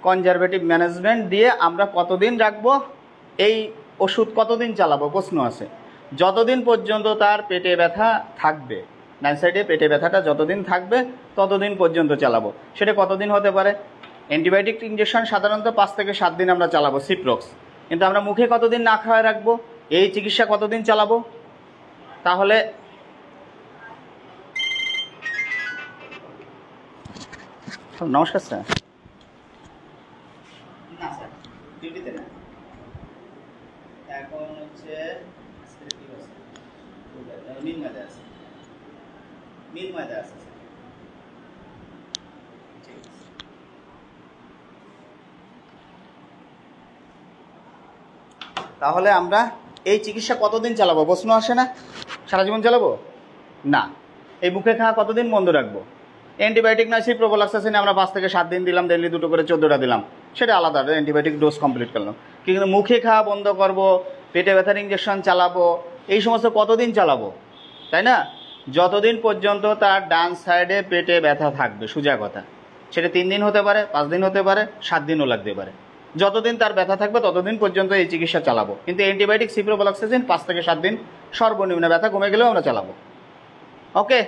কনজারভেটিভ ম্যানেজমেন্ট দিয়ে আমরা কতদিন রাখবো, এই ওষুধ কতদিন চালাবো প্রশ্ন আছে। যতদিন পর্যন্ত তার পেটে ব্যথা থাকবে, ডান সাইডে পেটে ব্যথাটা যতদিন থাকবে ততদিন পর্যন্ত চালাবো। সেটা কতদিন হতে পারে? অ্যান্টিবায়োটিক ইঞ্জেকশন সাধারণত 5 থেকে 7 দিন আমরা চালাবো, সিপ্রক্স। কিন্তু আমরা মুখে কতদিন না খাওয়ায় রাখবো, এই চিকিৎসা কতদিন চালাবো? তাহলে নমস্কার স্যার। না স্যার, ডিউটিতে না, এখন হচ্ছে মিনমাদে আছে, মিনমাদে আছে। তাহলে আমরা এই চিকিৎসা কতদিন চালাবো প্রশ্ন আসে না? সারা জীবন চালাবো না। এই মুখে খাওয়া কতদিন বন্ধ রাখবো? অ্যান্টিবায়োটিক না, সিপ্রোফ্লক্সাসিন আমরা 5 থেকে 7 দিন দিলাম, ডেইলি 2 করে 14টা দিলাম, সেটা আলাদা, অ্যান্টিবায়োটিক ডোজ কমপ্লিট করলাম। কিন্তু মুখে খাওয়া বন্ধ করব, পেটে ব্যথার ইঞ্জেকশন চালাবো, এই সমস্ত কতদিন চালাবো, তাই না? যতদিন পর্যন্ত তার ডান সাইডে পেটে ব্যথা থাকবে, সোজা কথা। সেটা 3 দিন হতে পারে, 5 দিন হতে পারে, 7 দিনও লাগতে পারে। যতদিন তার ব্যথা থাকবে ততদিন পর্যন্ত এই চিকিৎসা চালাবো। কিন্তু অ্যান্টিবায়োটিক সিপ্রোফ্লক্সাসিন 5 থেকে 7 দিন সর্বনিম্ন, ব্যথা কমে গেলেও আমরা চালাবো, ওকে।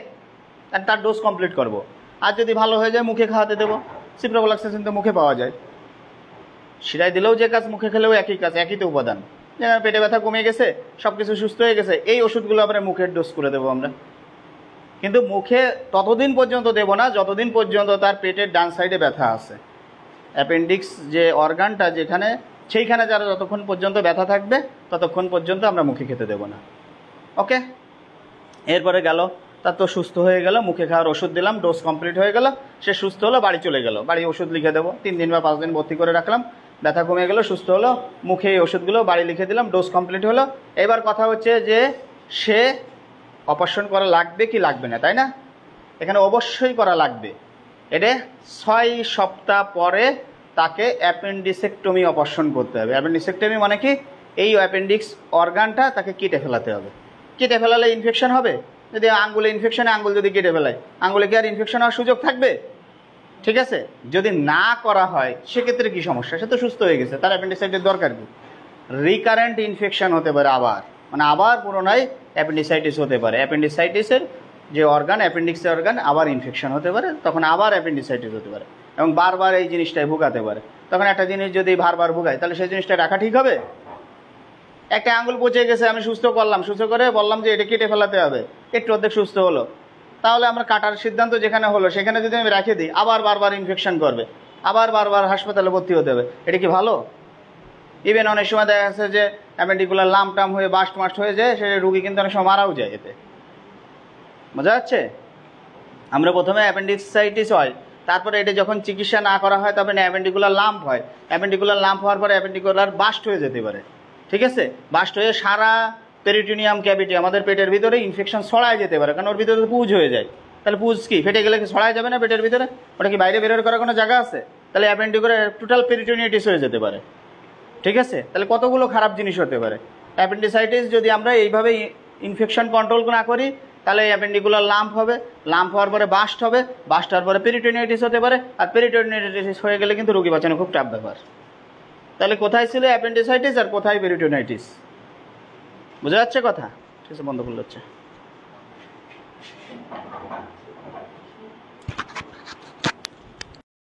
আর তার ডোজ কমপ্লিট করব। আর যদি ভালো হয়ে যায় মুখে খাওয়াতে দেবো। সিপ্রোফ্লক্সাসিন তো মুখে পাওয়া যায়, শিরায় দিলেও যে কাজ, মুখে খেলেও একই কাজ, একই তো উপাদান। যেমন পেটে ব্যথা কমে গেছে, সব কিছু সুস্থ হয়ে গেছে, এই ওষুধগুলো আমরা মুখের ডোজ করে দেবো আমরা। কিন্তু মুখে ততদিন পর্যন্ত দেবো না যতদিন পর্যন্ত তার পেটের ডান সাইডে ব্যথা আছে। অ্যাপেন্ডিক্স যে অর্গানটা যেখানে, সেইখানে যারা যতক্ষণ পর্যন্ত ব্যথা থাকবে ততক্ষণ পর্যন্ত আমরা মুখে খেতে দেবো না, ওকে। এরপরে গেল, তার তো সুস্থ হয়ে গেল, মুখে খাওয়ার ওষুধ দিলাম, ডোজ কমপ্লিট হয়ে গেল, সে সুস্থ হলো, বাড়ি চলে গেল, বাড়ি ওষুধ লিখে দেবো, 3 দিন বা 5 দিন ভর্তি করে রাখলাম, ব্যথা কমে গেল, সুস্থ হলো, মুখে এই ওষুধগুলো বাড়ি লিখে দিলাম, ডোজ কমপ্লিট হলো। এবার কথা হচ্ছে যে সে অপারেশন করা লাগবে কি লাগবে না, তাই না? এখানে অবশ্যই করা লাগবে। এটা 6 সপ্তাহ পরে তাকে অ্যাপেন্ডিসেক্টমি অপারেশন করতে হবে। অ্যাপেন্ডিসেক্টমি মানে কি? এই অ্যাপেন্ডিক্স অর্গানটা তাকে কেটে ফেলাতে হবে। কেটে ফেলালে ইনফেকশন হবে। যদি আঙ্গুলে ইনফেকশনে আঙ্গুল যদি কেটে ফেলায়, আঙ্গুলে কি আর ইনফেকশন হওয়ার সুযোগ থাকবে? ঠিক আছে। যদি না করা হয় সেক্ষেত্রে কি সমস্যা? সে তো সুস্থ হয়ে গেছে, তার অ্যাপেন্ডিসাইটিস দরকার কি? রিকারেন্ট ইনফেকশন হতে পারে, আবার মানে আবার পুনরায় অ্যাপেন্ডিসাইটিস হতে পারে। অ্যাপেন্ডিসাইটিসের যে অর্গান, অ্যাপেন্ডিক্সের অর্গান, আবার ইনফেকশন হতে পারে, তখন আবার অ্যাপেন্ডিসাইটিস হতে পারে এবং বারবার এই জিনিসটাই ভুগাতে পারে। তখন একটা জিনিস যদি বারবার ভুগায় তাহলে সেই জিনিসটা রাখা ঠিক হবে? একটা আঙ্গুল পচে গেছে, আমি সুস্থ করলাম, সুস্থ করে বললাম যে এটা কেটে ফেলাতে হবে, একটু অর্ধেক সুস্থ হলো, তাহলে আমরা কাটার সিদ্ধান্ত যেখানে হলো সেখানে যদি আমি রেখে দিই, আবার বারবার ইনফেকশন করবে, আবার বারবার হাসপাতালে ভর্তি হতে হবে, এটা কি ভালো? ইভেন অনেক সময় দেখা যাচ্ছে যে অ্যাপেন্ডিকুলার লাম টাম হয়ে বাস্ট মাস্ট হয়ে যায়, সে রুগী কিন্তু অনেক সময় মারাও যায় এতে। বোঝা যাচ্ছে? আমরা প্রথমে অ্যাপেন্ডিসাইটিস হয়, তারপরে এটা যখন চিকিৎসা না করা হয় তবে অ্যাপেন্ডিকুলার লাম্প হয়, অ্যাপেন্ডিকুলার লাম্প হওয়ার পরে অ্যাপেন্ডিকুলার বাস্ট হয়ে যেতে পারে, ঠিক আছে। বাস্ট হয়ে সারা পেরিটোনিয়াম ক্যাভিটি, আমাদের পেটের ভিতরে ইনফেকশন ছড়ায় যেতে পারে, কারণ ওর ভিতরে তো পুজ হয়ে যায়। তাহলে পুজ কি ফেটে গেলে কি ছড়ায় যাবে না পেটের ভিতরে? ওটা কি বাইরে বেরোর করার কোনো জায়গা আছে? তাহলে অ্যাপেন্ডিকুলার টোটাল পেরিটোনিয়াইটিস হয়ে যেতে পারে, ঠিক আছে। তাহলে কতগুলো খারাপ জিনিস হতে পারে। অ্যাপেন্ডিসাইটিস যদি আমরা এইভাবে ইনফেকশন কন্ট্রোল না করি তাহলে অ্যাপেন্ডিকুলার লাম্প হবে, লাম্প হওয়ার পরে বাস্ট হবে, বাস্ট হওয়ার পরে পেরিটোনিয়াইটিস হতে পারে, আর পেরিটোনিয়াইটিস হয়ে গেলে কিন্তু রোগী বাঁচানো খুব টাফ ব্যাপার। তাহলে কোথায় ছিল অ্যাপেন্ডিসাইটিস আর কোথায় পেরিটোনিয়াইটিস? বোঝা যাচ্ছে কথা? ঠিক আছে, বন্ধ করলে হচ্ছে।